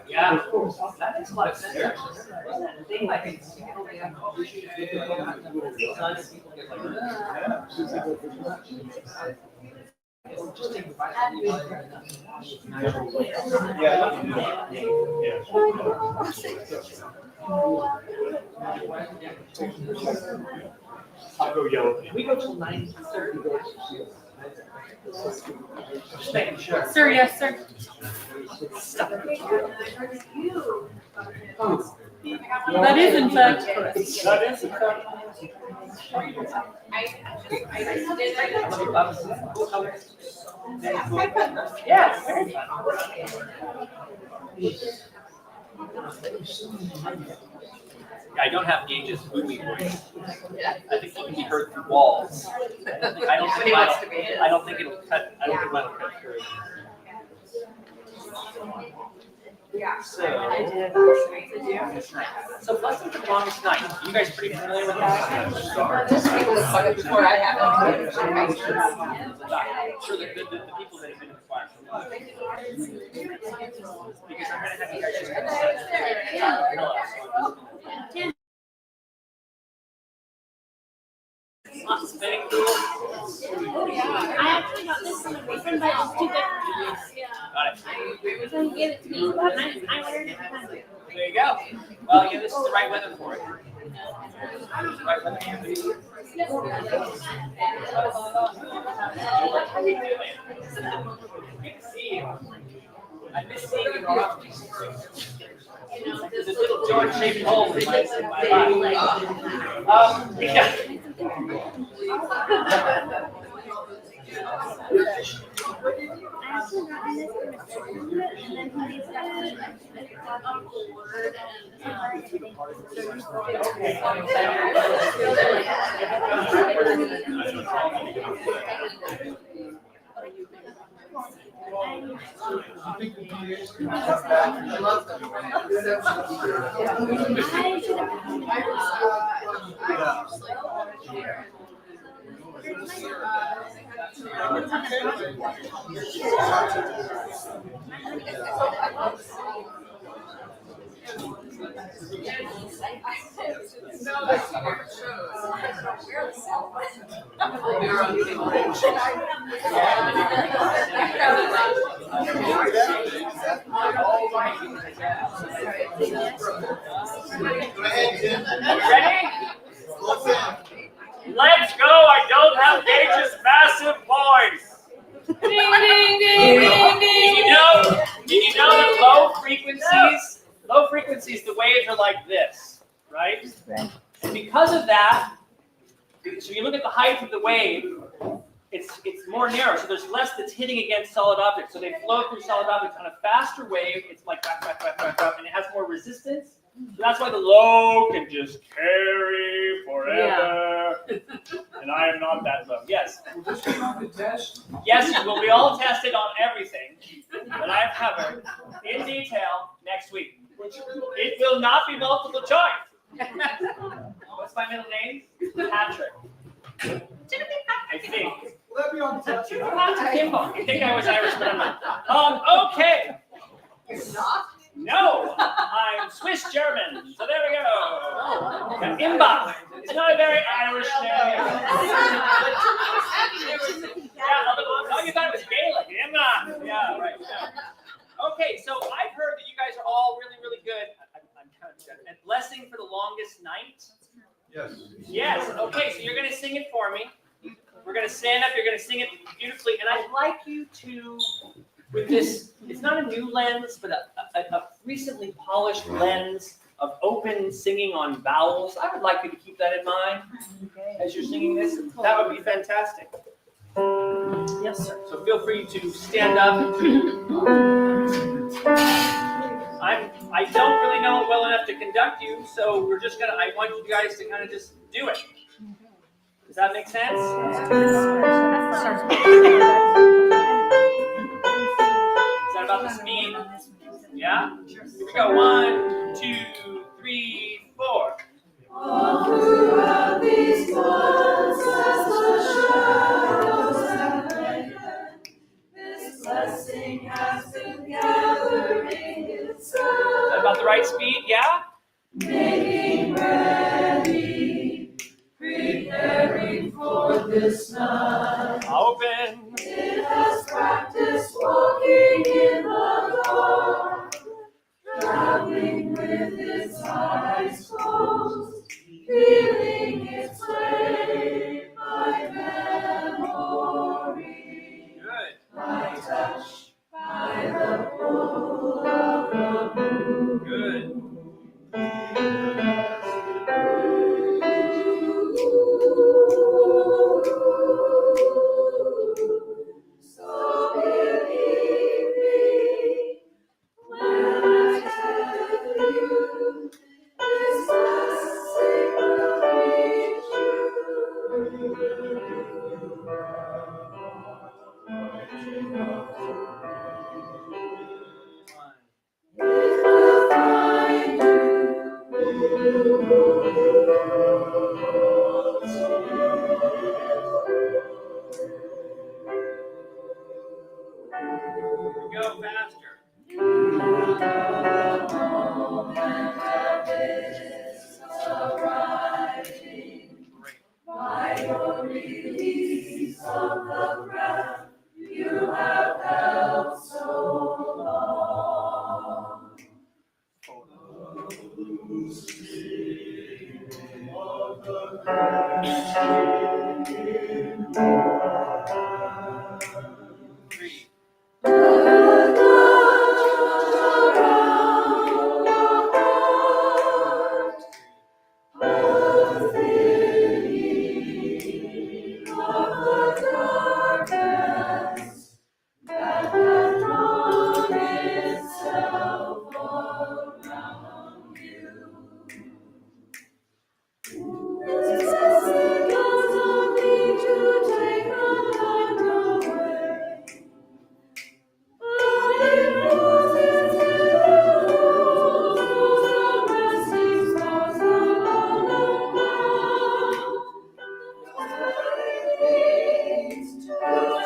yeah, that makes a lot of sense. That thing, like, it's only a couple of shoes. Tons of people get like, I'll go yellow. We go till 9:30. Just making sure. Sir, yes, sir. That is in fact correct. That is in fact. Yes. Yeah, I don't have gauges moving for you. I think you can be heard through walls. I don't think it'll cut. I don't think it'll cut through. Yeah. So Blessing for the Longest Night. You guys pretty familiar with that? Before I have I'm sure the people that have been in the choir. Because I'm going to have you guys just kind of not spinning cool. I actually got this from a boyfriend, but it's too good for me. Got it. So he gave it to me. I ordered it for him. There you go. Well, yeah, this is the right weather for it. This is the right weather for it. How you doing? Good to see you. I miss seeing you around. There's this little George-shaped hole in my life. Yeah. Ready? Let's go. I don't have Gage's massive voice. Ding, ding, ding, ding, ding. Did you know that low frequencies, the waves are like this, right? And because of that, so you look at the height of the wave, it's more narrow, so there's less that's hitting against solid objects. So they flow through solid objects. On a faster wave, it's like back, and it has more resistance. So that's why the low can just carry forever. Yeah. And I am not that low. Yes. Will this be on the test? Yes, you will be all tested on everything that I've covered in detail next week. It will not be multiple choice. What's my middle name? Patrick. I think. Will that be on the test? I think I was Irish, but I'm not. Okay. You're not? No, I'm Swiss German. So there we go. Imba. It's not a very Irish name. Oh, you thought it was Gaelic. Imba. Yeah, right. Yeah. Okay, so I've heard that you guys are all really, really good. I'm kind of at Blessing for the Longest Night. Yes. Yes. Okay, so you're going to sing it for me. We're going to stand up. You're going to sing it beautifully, and I'd like you to. With this, it's not a new lens, but a recently polished lens of open singing on vowels. I would like you to keep that in mind as you're singing this. That would be fantastic. Yes, sir. So feel free to stand up. I don't really know it well enough to conduct you, so I want you guys to kind of just do it. Does that make sense? About the speed? Yeah? Here we go. 1, 2, 3, 4. All throughout these months as the shadows have lengthened, this blessing has been gathering itself. Is that about the right speed? Yeah? Making ready, preparing for this night. Open. It has Go faster. By your release of the breath you have held so long. Of the crashing in your hand. The touch around your heart. The thinning of the darkness that has drawn itself around you. This message doesn't need to take the time away. But it moves into the resting stars along the ground. Wings to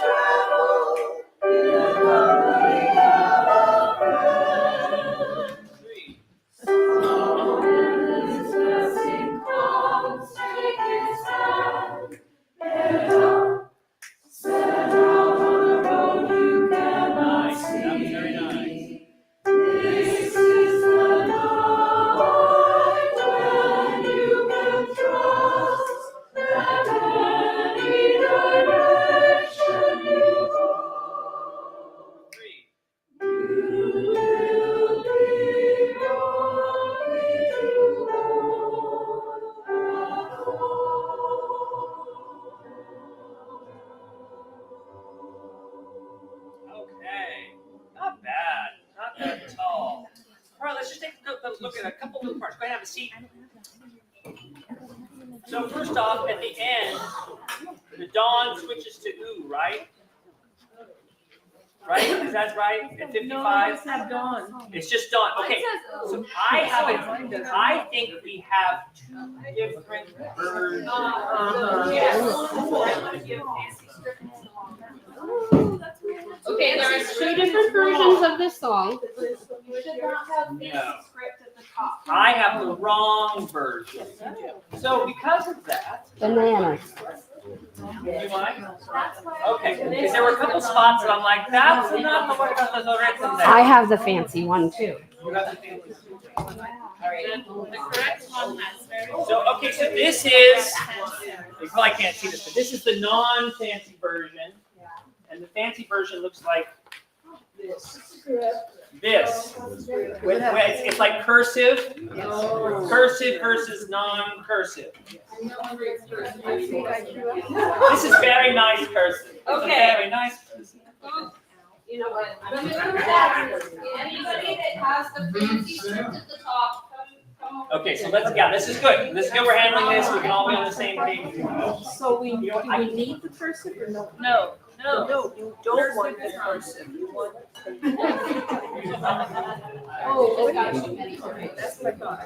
travel in the company of a friend. So when this blessing comes, take his hand. Get up, set out on the road you cannot see. That was very nice. This is the night when you can trust that any direction you go, you will be only Okay. Not bad. Not bad at all. All right, let's just take a look at a couple little parts. Go ahead and have a seat. So first off, at the end, the dawn switches to ooh, right? Right? Is that right? At 55? No, it's not dawn. It's just dawn. Okay. So I have it. I think we have two different versions. Okay, there are two different versions of this song. You should not have fancy No. script at the top. I have the wrong version. So because of that, Bananas. you mind? Okay, because there were a couple spots that I'm like, that's not the way that was written there. I have the fancy one too. You got the fancy. All right. The correct one has very. So, okay, so this is, you probably can't see this, but this is the non-fancy version. And the fancy version looks like this. It's like cursive. Cursive versus non-cursive. This is very nice cursive. Okay. Very nice cursive. You know what? Anybody that has the fancy script at the top, come over. Okay, so this is good. This is good. We're handling this. We can all be on the same page. So do we need the cursive or no? No. No, you don't want the cursive. You want. Oh, it's got too many. That's what I thought.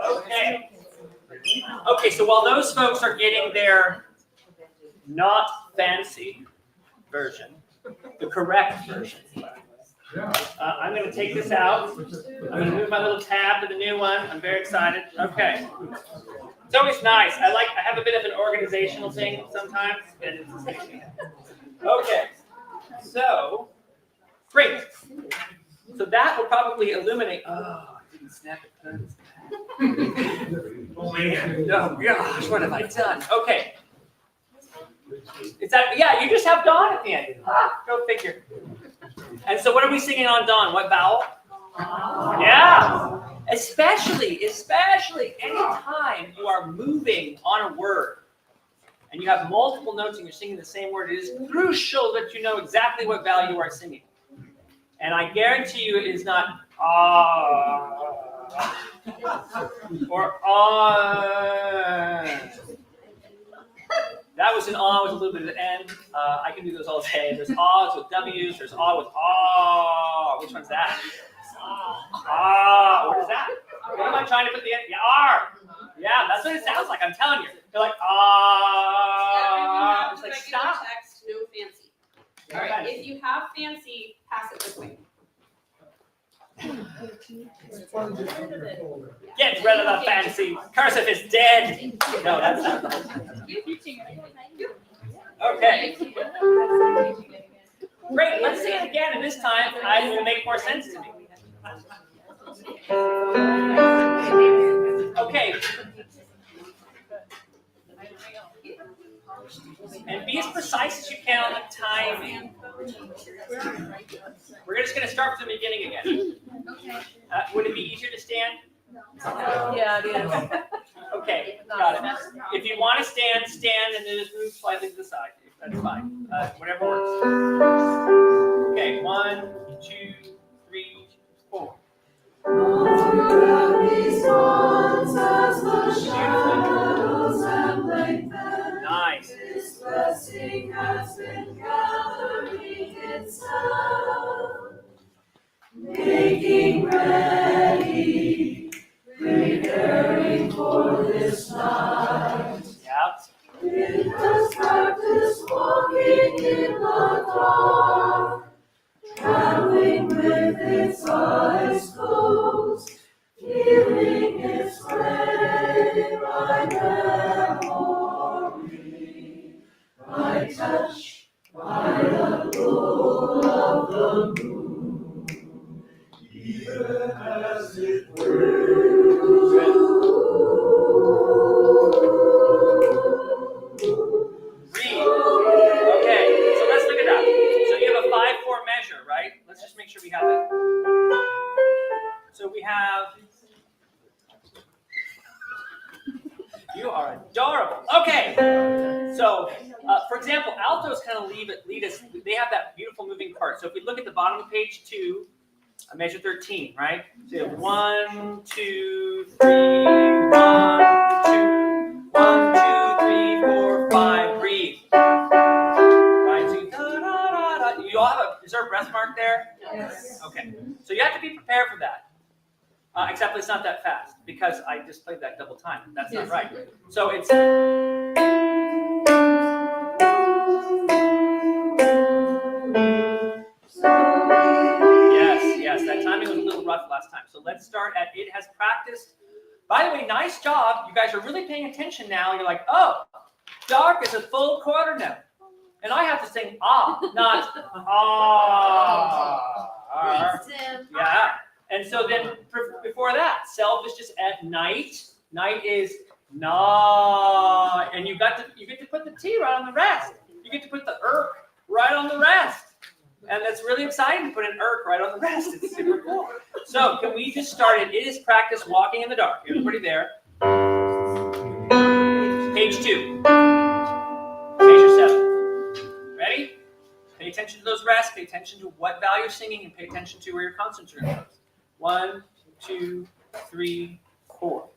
Okay. Okay, so while those folks are getting their not fancy version, the correct version. I'm going to take this out. I'm going to move my little tab to the new one. I'm very excited. Okay. It's always nice. I have a bit of an organizational thing sometimes. Okay. So, great. So that will probably illuminate. Oh, I didn't snap it. Oh man. Oh gosh, what have I done? Okay. Is that, yeah, you just have dawn at the end. Go figure. And so what are we singing on dawn? What vowel? Yeah. Especially anytime you are moving on a word. and you have multiple notes and you're singing the same word, it is crucial that you know exactly what vowel you are singing. And I guarantee you it is not or That was an with a little bit of an N. I can do those all day. There's ahs with W's. There's with Which one's that? What is that? What am I trying to put the N? Yeah, R. Yeah, that's what it sounds like. I'm telling you. They're like It's like stop. Text, no fancy. All right, if you have fancy, pass it this way. Get rid of the fancy. Cursive is dead. No, that's not. Okay. Great. Let's see it again, and this time it will make more sense to me. Okay. And be as precise as you can on the timing. We're just going to start from the beginning again. Would it be easier to stand? Yeah, it is. Okay, got it. If you want to stand, stand, and then just move slightly to the side. That's fine. Whatever works. Okay, 1, 2, 3, 4. Nice. This blessing has been gathering itself, making ready, preparing for this night. Yep. It has practiced walking in the dark, traveling with its eyes closed, feeling its way by memory, by touch, by the glow of the moon, even as it Okay, so let's look at that. So you have a 5/4 measure, right? Let's just make sure we have it. So we have. You are adorable. Okay. So, for example, altos kind of lead us. They have that beautiful moving part. So if we look at the bottom of page 2, measure 13, right? So you have 1, 2, 3, 1, 2, 1, 2, 3, 4, 5. Breathe. Right. So you all have a reserved breath mark there? Yes. Okay. So you have to be prepared for that. Except it's not that fast because I just played that double time. That's not right. So it's. Yes, that timing was a little rough last time. So let's start at it has practiced. By the way, nice job. You guys are really paying attention now. You're like, oh, dark is a full quarter note. And I have to sing not Yeah. And so then before that, self is just at night. Night is na. And you get to put the T right on the rest. You get to put the right on the rest. And that's really exciting to put an right on the rest. It's super cool. So can we just start it? It is practice walking in the dark. Everybody there. Page 2. Measure 7. Ready? Pay attention to those rests. Pay attention to what vowel you're singing, and pay attention to where you're concentrating. 1, 2, 3, 4.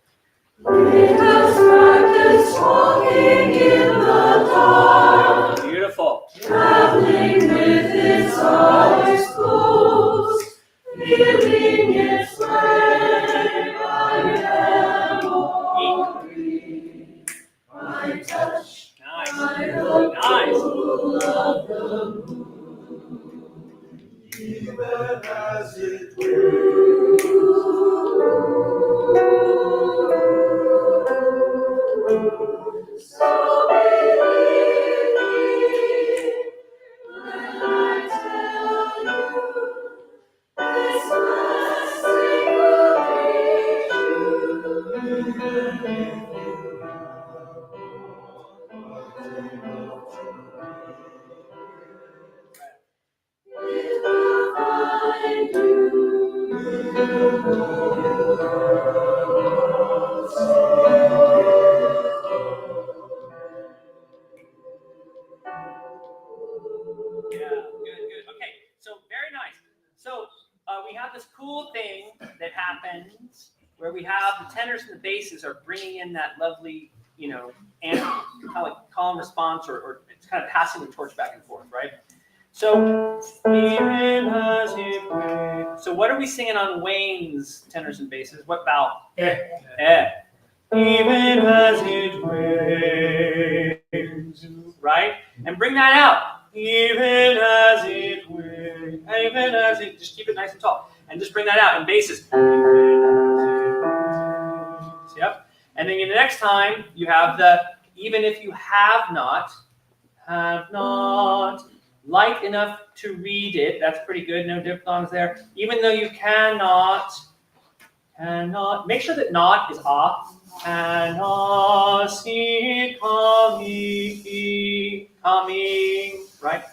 It has practiced walking in the dark. Beautiful. Traveling with its eyes closed, feeling its way by memory, by touch, by the cool of the moon, even as it so believe me when I tell you this blessing will reach you, even if you have nothing else to it will find you, cool thing that happens where we have the tenors and the basses are bringing in that lovely, and kind of like calm response, or it's kind of passing the torch back and forth, right? So, even as it wanes. So what are we singing on Wayne's tenors and basses? What vowel? Eh. Even as it wanes, right? And bring that out. Even as it wanes, even as it, just keep it nice and tall. And just bring that out in basses. Yep. And then the next time you have the, even if you have not, light enough to read it. That's pretty good. No diphthongs there. Even though you cannot, make sure that not is ah. Cannot see it coming, right?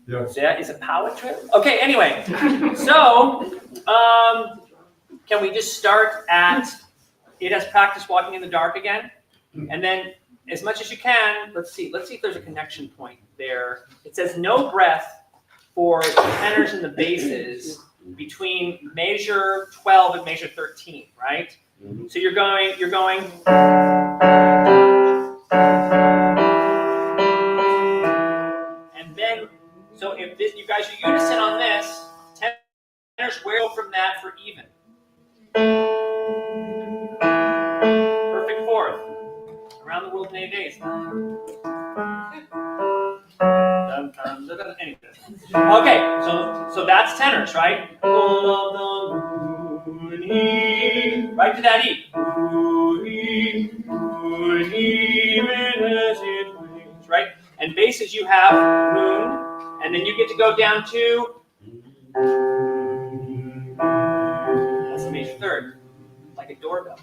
Yes. That is a power trip. Okay, anyway. So, can we just start at it as practice walking in the dark again? And then, as much as you can, let's see if there's a connection point there. It says no breath for the tenors and the basses between measure 12 and measure 13, right? Mm-hmm. So you're going. And then, so if this, you guys are unison on this, tenors will go from that for even. Perfect fourth. Around the world in 8 days. Okay, so that's tenors, right? Right to that E. Right? And basses you have moon, and then you get to go down to, that's a major third, like a doorbell.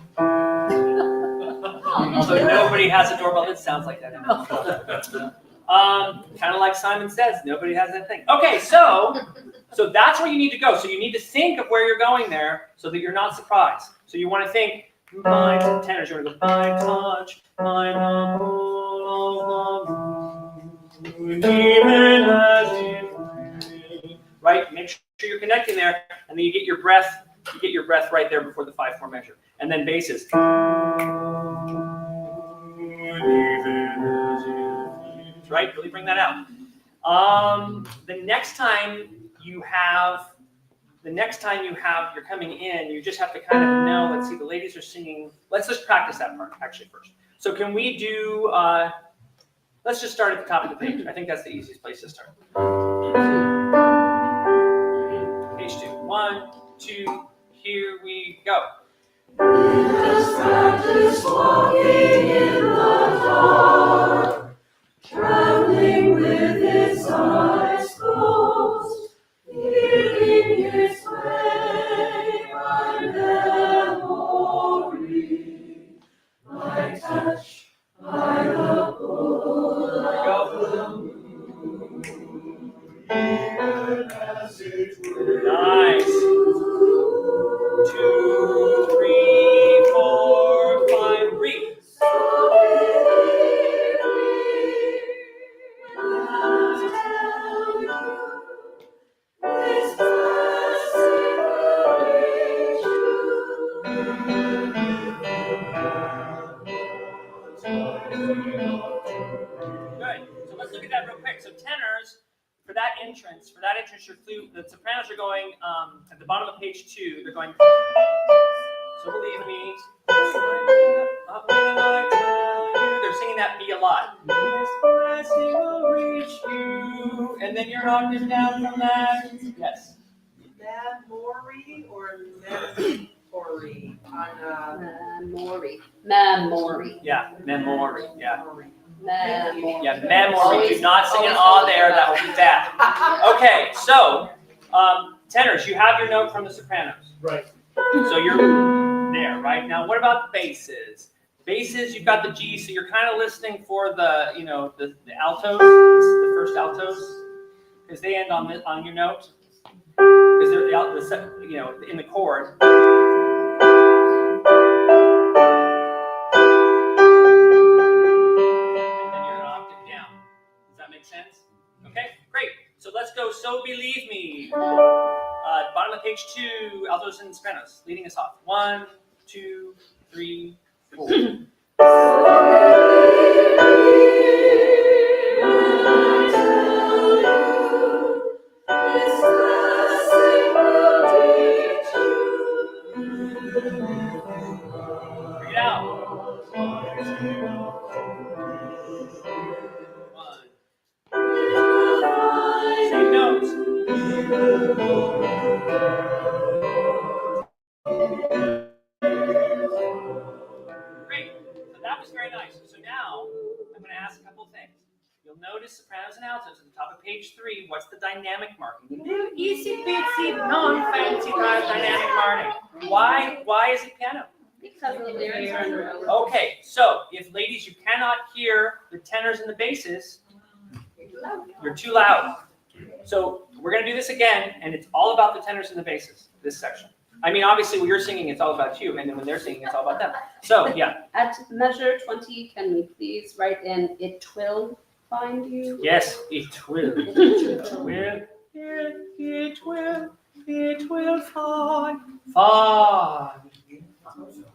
Although nobody has a doorbell that sounds like that. Kind of like Simon Says, nobody has that thing. Okay, so that's where you need to go. So you need to think of where you're going there so that you're not surprised. So you want to think, my tenors, you want to go, my touch, my even as it rains. Right? Make sure you're connecting there, and then you get your breath right there before the 5/4 measure. And then basses. Right? Really bring that out. The next time you're coming in, you just have to kind of know, let's see, the ladies are singing. Let's just practice that part actually first. So can we do, let's just start at the top of the page. I think that's the easiest place to start. Page 2. 1, 2, here we go. Just walking in the dark, traveling with its eyes closed, leading its way by memory, by touch, by the pull of the moon, even as it will. Nice. 2, 3, 4, 5, read. Good. So let's look at that real quick. So tenors, for that entrance, your flute, the sopranos are going at the bottom of page 2. They're going. So believe me. They're singing that B a lot. This blessing will reach you, and then you're octave down from that. Yes. Memory or memory? Memory. Yeah, memory. Yeah. Memory. Yeah, memory. Do not sing an ah there. That will be bad. Okay, so tenors, you have your note from the sopranos. Right. So you're there, right? Now, what about the basses? Basses, you've got the G, so you're kind of listening for the, the altos, the first altos, because they end on your note, because they're in the chord. And then you're an octave down. Does that make sense? Okay, great. So let's go So Believe Me. Bottom of page 2, altos and sopranos, leading us off. 1, 2, 3, 4. Bring it out. 1. Same notes. Great. So that was very nice. So now I'm going to ask a couple of things. You'll notice sopranos and altos at the top of page 3. What's the dynamic marking? Easy bitsy, non-fancy dynamic marking. Why is it piano? Because the lyrics are under over. Okay, so if ladies you cannot hear the tenors and the basses, you're too loud. So we're going to do this again, and it's all about the tenors and the basses, this section. I mean, obviously, when you're singing, it's all about you, and then when they're singing, it's all about them. So, yeah. At measure 20, can we please write in "it will find you"? Yes, it will. It will find.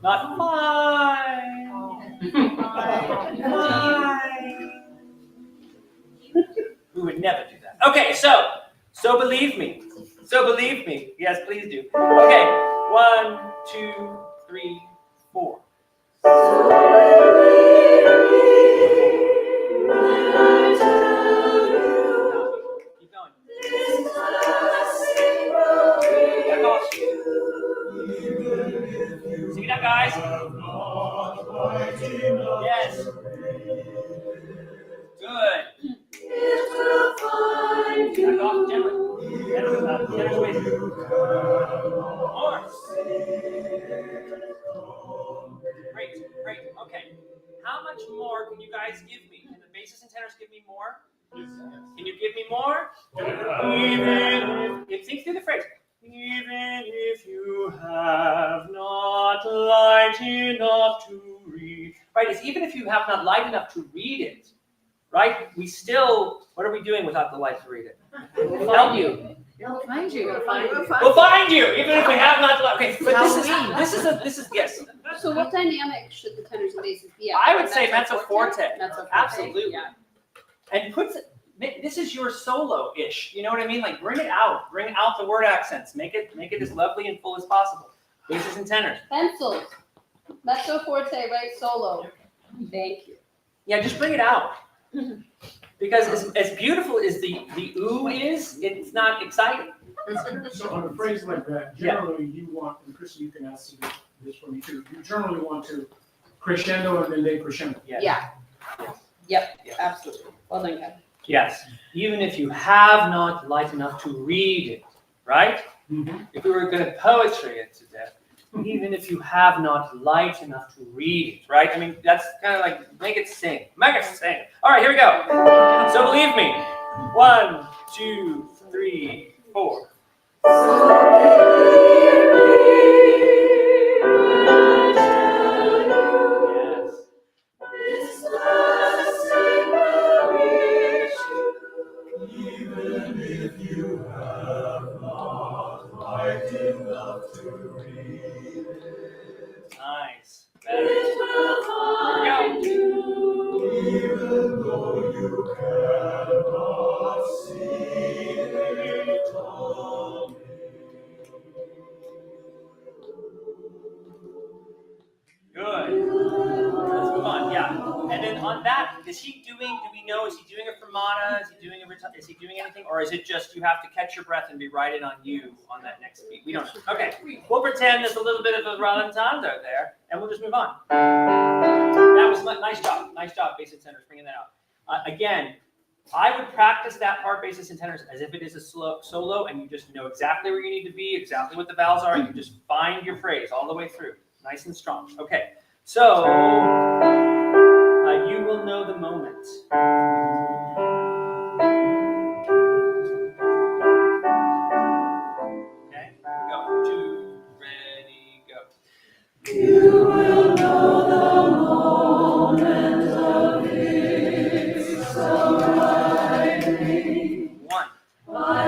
Not fine. We would never do that. Okay, so believe me. So believe me. Yes, please do. Okay, 1, 2, 3, 4. Keep going. Back off. Sing it out, guys. Yes. Good. Back off gently. Tenors away. More. Great. Okay. How much more can you guys give me? Can the basses and tenors give me more? Can you give me more? Even if, think through the phrase. Even if you have not light enough to read. Right, it's even if you have not light enough to read it. Right? We still, what are we doing without the light to read it? We'll find you. We'll find you. We'll find you, even if we have not light. Okay, but this is yes. So what dynamic should the tenors and basses be at? I would say mezzo forte. Mezzo-forte? Absolutely. Yeah. And this is your solo-ish. You know what I mean? Like bring it out. Bring out the word accents. Make it as lovely and full as possible. Basses and tenors. Pencils. Mezzo forte, right? Solo. Thank you. Yeah, just bring it out. Because as beautiful as the ooh is, it's not exciting. So on a phrase like that, generally you want, and Chris, you can ask this for me too, you generally want to crescendo and then decrescendo. Yes. Yeah. Yep, absolutely. Well done, guys. Yes. Even if you have not light enough to read it, right? Mm-hmm. If we were going to poetry it to death, even if you have not light enough to read it, right? I mean, that's kind of like, make it sing. Make it sing. All right, here we go. So believe me. 1, 2, 3, 4. Even if you have not light enough to read it. Nice. It will find you, even though you cannot see it on me. Good. Let's move on. Yeah. And then on that, do we know, is he doing a fermata? Is he doing anything? Or is it just you have to catch your breath and be writing on you on that next beat? We don't know. Okay. We'll pretend there's a little bit of a rallentando there, and we'll just move on. That was nice job. Nice job, basses and tenors, bringing that out. Again, I would practice that part, basses and tenors, as if it is a solo, and you just know exactly where you need to be, exactly what the vowels are, and you just find your phrase all the way through. Nice and strong. Okay. So, you will know the moment. Okay, go. 2, ready, go. You will know the moment of its arriving. 1. By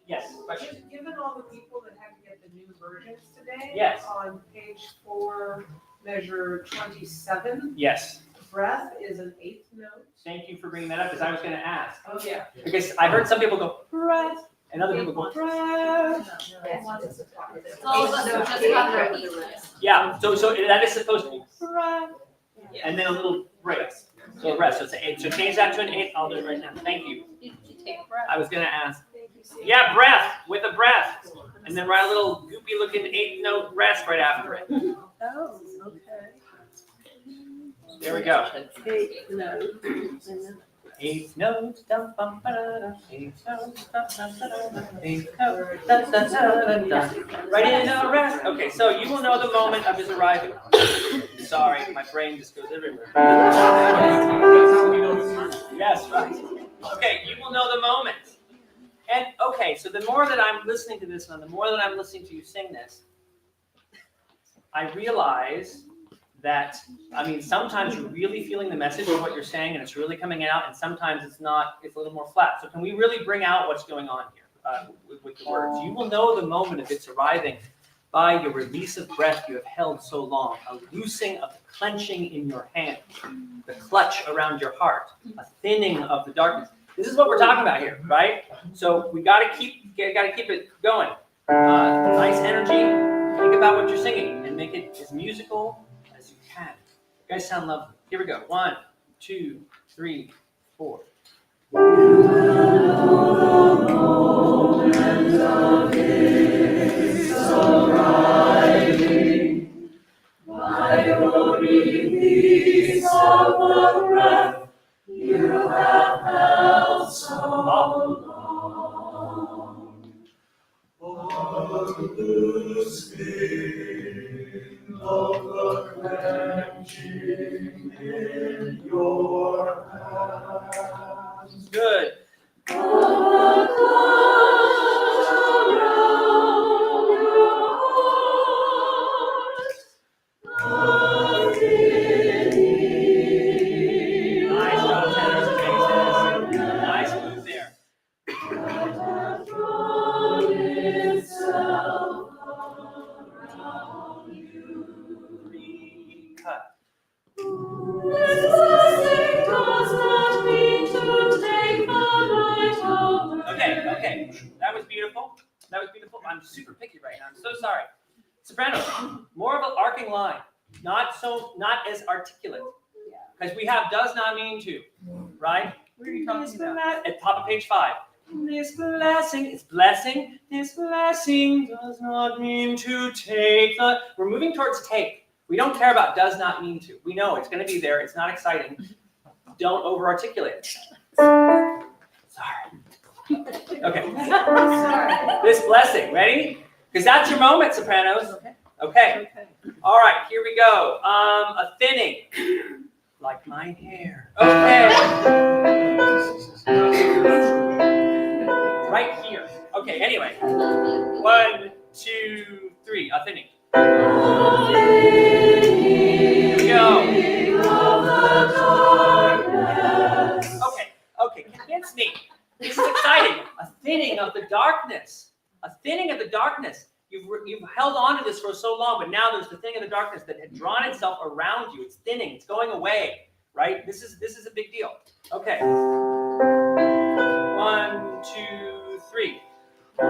Yes, question? Given all the people that had to get the new versions today. Yes. On page 4, measure 27, Yes. breath is an 8th note. Thank you for bringing that up, because I was going to ask. Oh, yeah. Because I heard some people go, breath, and other people go, breath. Yeah, so that is supposed to be breath, and then a little break. So a rest, so it's an 8. So change that to an 8, I'll do it right now. Thank you. I was going to ask. Yeah, breath, with a breath. And then write a little goopy looking 8-note rest right after it. Oh, okay. There we go. 8 notes. 8 notes, dum bum ba da da. 8 notes, dum dum ba da da. 8 notes, dum dum da da. Right in a rest. Okay, so you will know the moment of his arrival. Sorry, my brain just goes everywhere. Yes, right. Okay, you will know the moment. And okay, so the more that I'm listening to this, and the more that I'm listening to you sing this, I realize that, I mean, sometimes you're really feeling the message of what you're saying, and it's really coming out, and sometimes it's not, it's a little more flat. So can we really bring out what's going on here with the words? You will know the moment of its arriving by your release of breath you have held so long, a loosing of the clenching in your hand, the clutch around your heart, a thinning of the darkness. This is what we're talking about here, right? So we got to keep it going. Nice energy. Think about what you're singing and make it as musical as you can. You guys sound lovely. Here we go. 1, 2, 3, 4. By your release of the breath you have held so long, loosening of the clenching in your hands. Good. Okay, that was beautiful. That was beautiful. I'm super picky right now. I'm so sorry. Soprano, more of an arcing line, not as articulate. Because we have does not mean to, right? Where are you talking about? At top of page 5. This blessing is blessing. This blessing does not mean to take the. We're moving towards take. We don't care about does not mean to. We know it's going to be there. It's not exciting. Don't over articulate. Sorry. Okay. This blessing. Ready? Because that's your moment, sopranos. Okay. All right. Here we go. A thinning. Like my hair. Okay. Right here. Okay, anyway. 1, 2, 3. A thinning. Here we go. Okay, convince me. This is exciting. A thinning of the darkness. A thinning of the darkness. You've held on to this for so long, but now there's the thing of the darkness that had drawn itself around you. It's thinning. It's going away. Right? This is a big deal. Okay. 1, 2, 3. The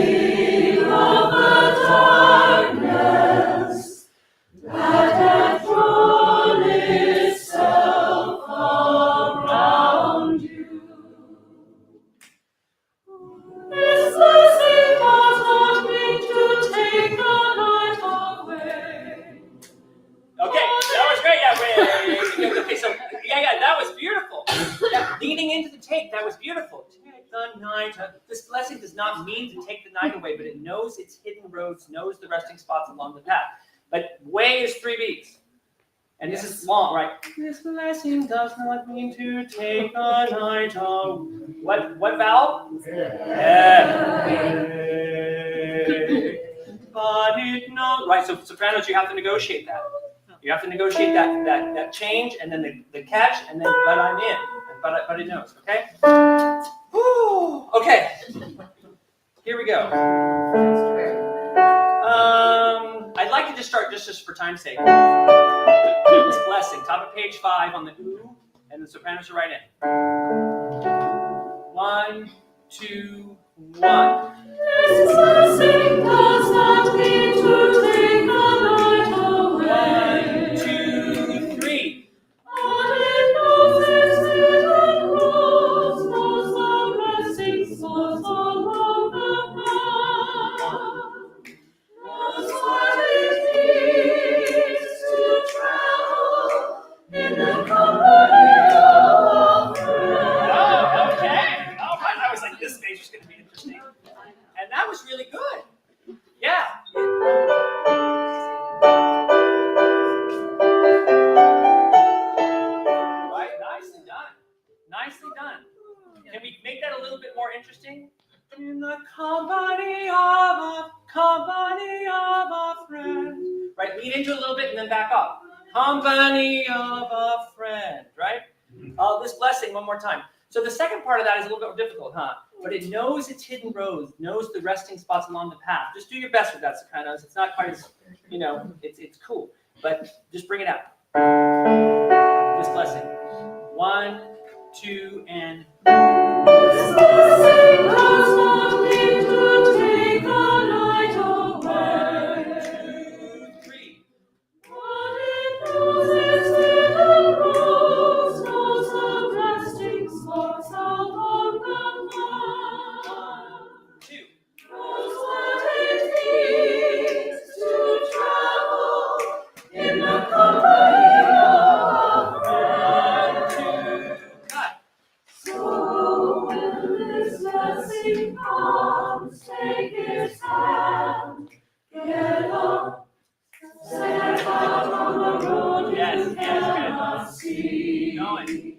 thinning of the darkness that had drawn itself around you. This blessing does not mean to take the night away. Okay, that was great. Yeah, okay, so yeah, that was beautiful. Yeah, leaning into the take, that was beautiful. Take the night. This blessing does not mean to take the night away, but it knows its hidden roads, knows the resting spots along the path. But way is 3 beats. And this is long, right? This blessing does not mean to take the night away. What vowel? But it knows. Right, so sopranos, you have to negotiate that. You have to negotiate that change, and then the catch, and then but I'm in, and but it knows. Okay. Whew. we go. I'd like to just start just for time's sake. This blessing, top of page 5 on the ooh, and the sopranos are right in. 1, 2, 1. This blessing does not mean to take a night away. 1, 2, 3. But it knows its hidden rules, knows the resting spots along the path, knows what it means to travel in the company of a friend. Oh, okay. All right. I was like, this page is going to be interesting. And that was really good. Yeah. Right. Nicely done. Nicely done. Can we make that a little bit more interesting? In the company of a friend. Right. Lean into it a little bit and then back up. Company of a friend. Right. This blessing one more time. So the second part of that is a little bit more difficult, huh? But it knows its hidden roads, knows the resting spots along the path. Just do your best with that, sopranos. It's not quite as, it's cool. But just bring it out. This blessing. 1, 2, and... This blessing does not mean to take a night away. 2, 3. But it knows its hidden rules, knows the resting spots along the path, 2. knows what it means to travel in the company of a friend. 1, 2, cut. So when this blessing comes, take its hand, get up, set out on the road Yes, you cannot good. see. Going.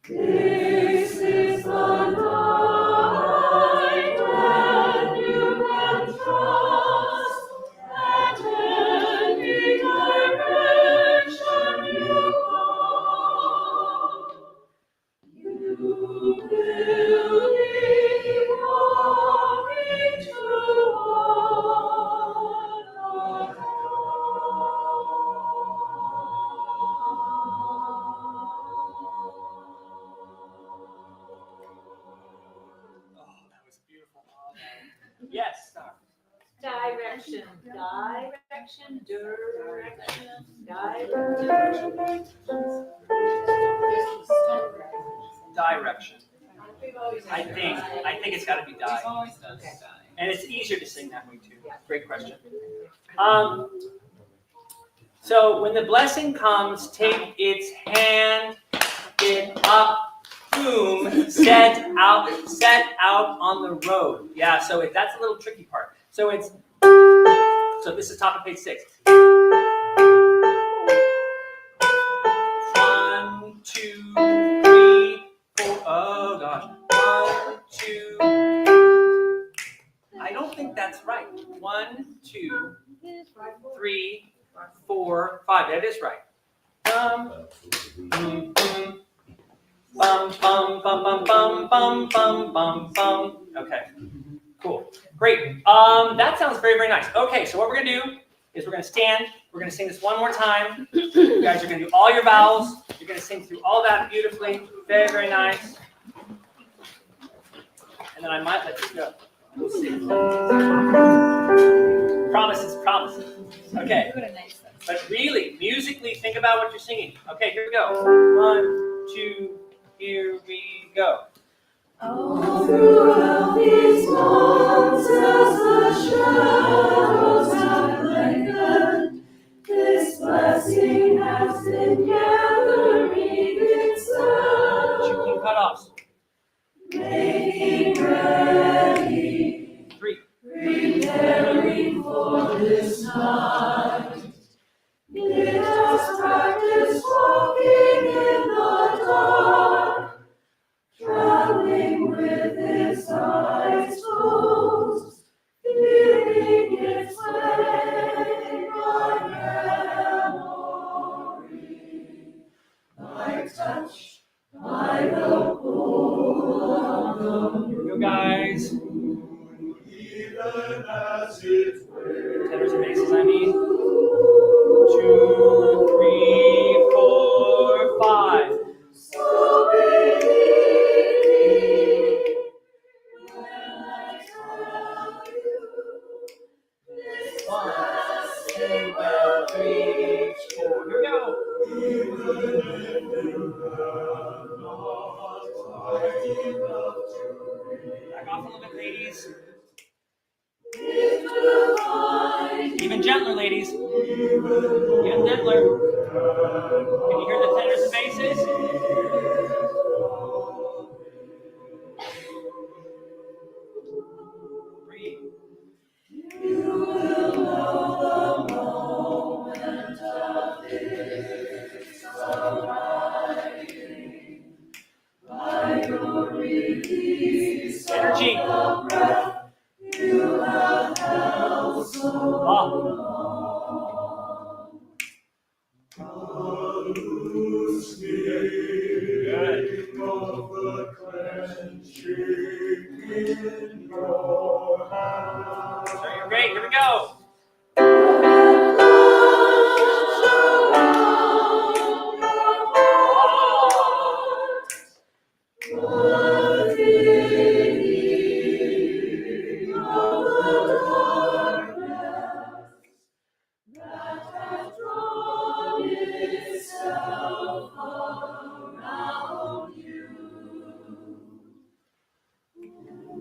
This is the night when you can trust that any direction you go, you will be walking toward the Oh, that was beautiful. Yes. Direction, Direction. I think it's got to be die. And it's easier to sing that way too. Great question. So when the blessing comes, take its hand, get up, boom, set out on the road. Yeah, so that's a little tricky part. So this is top of page 6. 1, 2, 3, 4. Oh gosh. 1, 2. I don't think that's right. 1, 2, 3, 4, 5. That is right. Bum, bum, bum, bum, bum, bum, bum, bum. Okay. Cool. Great. That sounds very, very nice. Okay, so what we're going to do is we're going to stand. We're going to sing this one more time. You guys are going to do all your vowels. You're going to sing through all that beautifully. Very, very nice. And then I might let you go. We'll see. Promises. Okay. But really, musically, think about what you're singing. Okay, here we go. 1, 2, here we go. All throughout these months, as the shadows have lengthened, this blessing has been gathering itself. Two cut-offs. Making ready, 3. preparing for this night. It has practiced walking in the dark, traveling with its eyes closed, feeling its way by memory, by touch, by the pull of the Here we go, guys. Back off a little bit, ladies. Even gentler, ladies. Even gentler. Can you hear the tenors and basses? Breathe. You will know the moment of this arriving by your release energy. Of the breath you have held so long. Loose me of the clenching in your hand. So you're great. Here we go.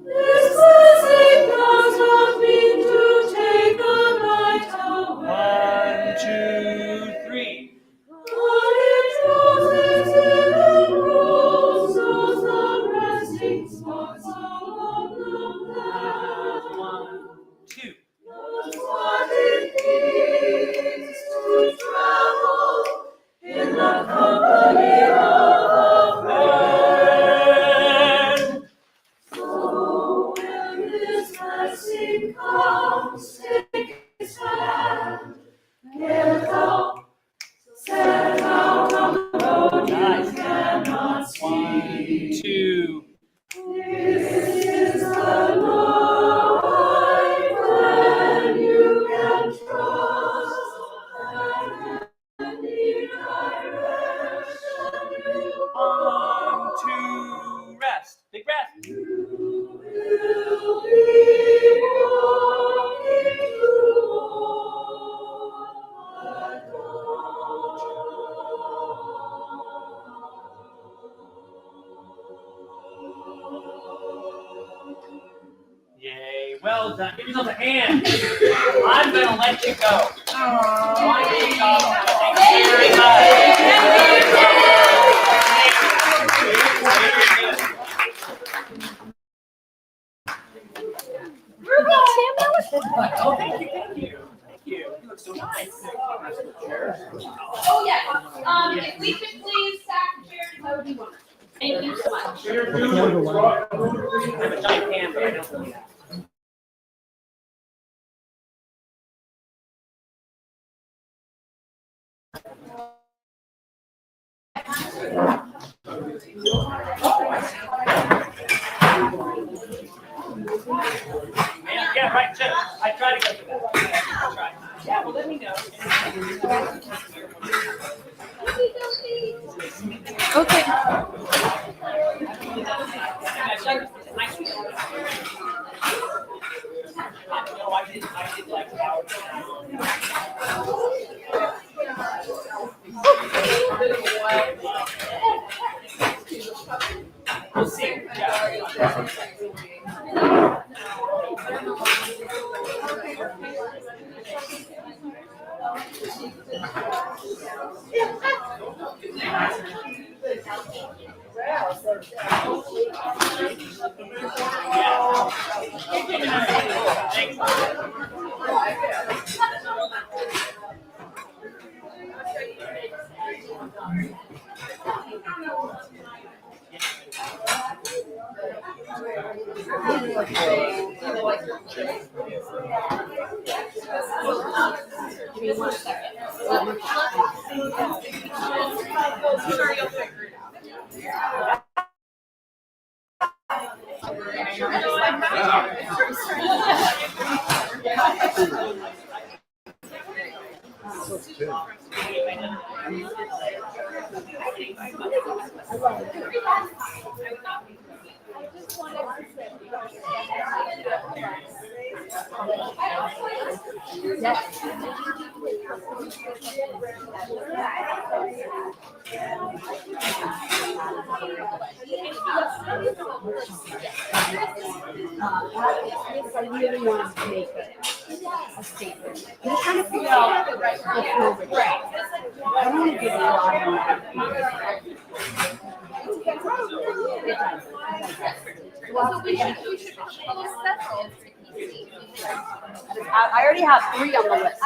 This blessing does not mean to take the night away. 1, 2, 3. But it doses in and roses the resting spots along the path. 1, 2. That's what it means to travel in the company of a friend. So when this blessing comes, take his hand, get up, set out on the road you cannot see. 1, 2. This is the Lord, when you can trust and need direction. 1, 2, rest. Big breath. You will be walking through all the Yay, well done. Give yourself a hand. I'm going to let you go. Thank you very much. Oh, thank you. Thank you. You look so nice. Oh, yeah. If we could please stack chairs, that would be wonderful. Thank you so much. I have a giant hand, but I don't really have. Yeah, right. Check. I try to go through that. I try. Yeah, well, let me know. Okay. No, I did like Howard. We'll see. Give me 1 second. Sure, you'll figure it out. Yes. I really want to make a statement. I'm trying to figure out the right moment. I don't want to give a lie on that. I already have 3 on the list.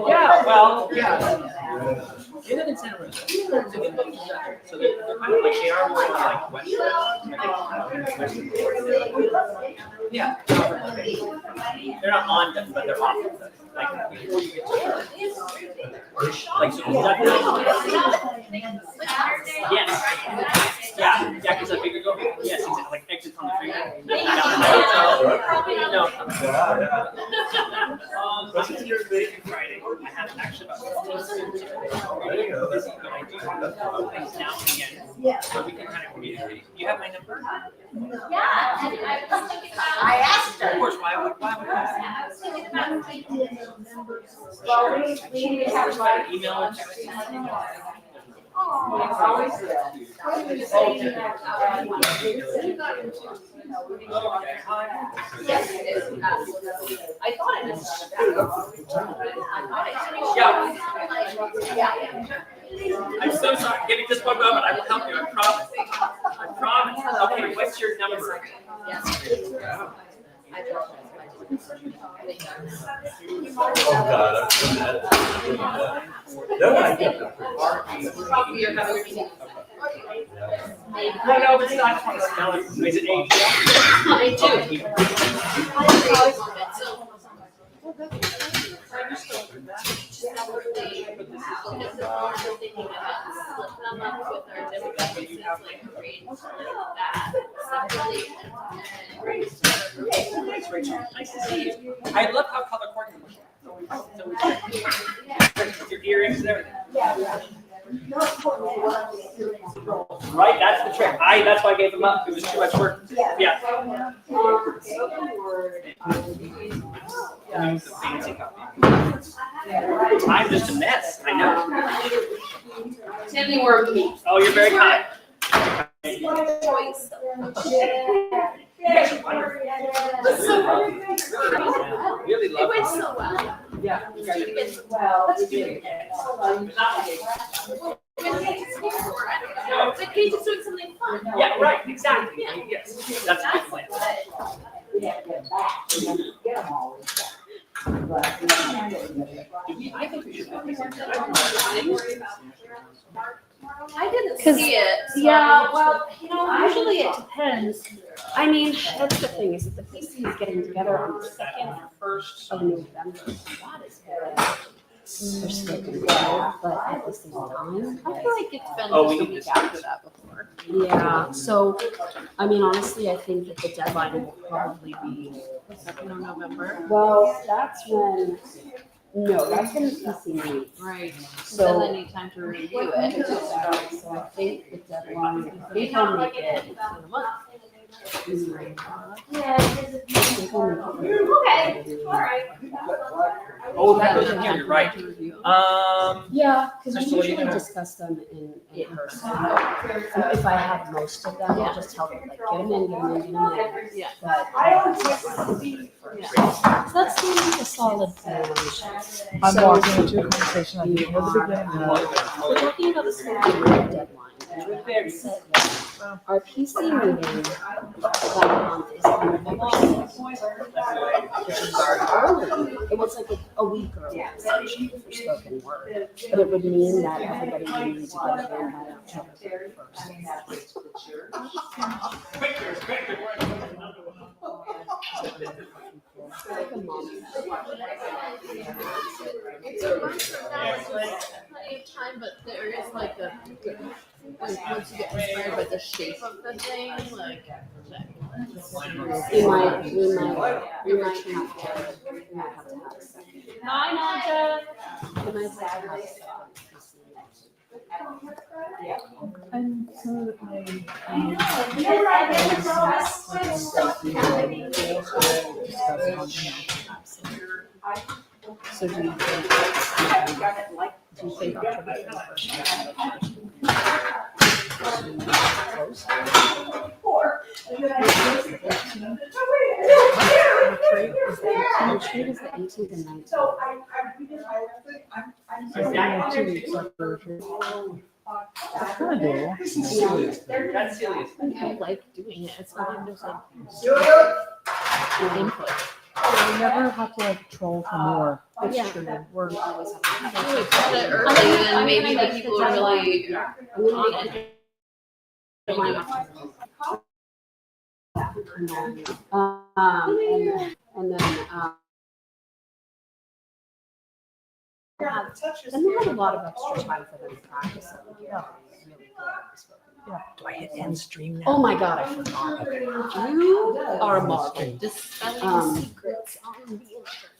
Yeah, well, yeah. They live in Santa Rosa. So they're kind of like, they are more like western. Yeah. They're not on them, but they're off of them. Like before you get to church. Like, so yes. Yeah, because the bigger go, yes, exactly. Like exits on the freeway. No. I'm here Monday through Friday. I have actually about 15 students. But I do things now and again. So we can kind of communicate. Do you have my number? I asked her. Of course, why would I? Email or text? I thought it was. Yeah. I'm so sorry. Give me just one moment. I will help you. I promise. I promise. Okay, what's your number? Oh, God. Then I get the No, but I just want to smell it. Is it age? Nice to see you. I love how color coordinated. With your earrings and everything. Right, that's the trick. That's why I gave them up. It was too much work. Yeah. I'm just a mess. I know. Tiffany wore a meat. Oh, you're very kind. Really love it. It went so well. Yeah. Let's do it again. But Kate is doing something fun. Yeah, right, exactly. Yes, that's a good plan. I think we should. I didn't 'Cause- see it. So Yeah, well, usually it depends. I mean, that's the thing, is that the PC is getting together on the 2nd or 1st of November. That is good. They're spoken well, but at the same time, I feel like it's been Oh, just we a need week this. after that before. yeah, so, I mean, honestly, I think that the deadline will probably be, 2nd of November. well, that's when, no, that's when the PC meets. Right. So- Then they need time to review it. So I think the deadline, they can make it in a month. Yeah. Okay, all right. Oh, that goes in here, you're right. Yeah, because Just we to let you usually know. discuss them in person. If I have most of them, I'll just tell them, like, get them in, get them in, get them in. Yeah. But so that's going to be a solid plan. I'm So walking into a conversation I didn't know the beginning of. we're talking about the school year deadline. And we're very set that our PC meeting that month is on November 6th, which is early. It was like a week early, essentially, for spoken word. But it would mean that everybody would need to get it in by October 31st. Like a month. It's a month from now, so it's plenty of time, but there is like like once you get inspired by the shape of the thing, like We might have to have a second. Hi, Naja. We might have to have a second. And so So do you think October 1st? Retreat is the 18th and 19th. I 2 weeks after retreat. That's kind of doable. That's silly. I like doing it. It's not even just like input. We never have to like troll for more. It's Yeah. true. We're Always have to have If we cut it early, then maybe the people are really on it. And then then we have a lot of extra time for them to practice it. Yeah. Really good at this book. Yeah. Do I hit end stream now? Oh my God, I forgot. You are a marvel. Dispelling Um, secrets on the internet.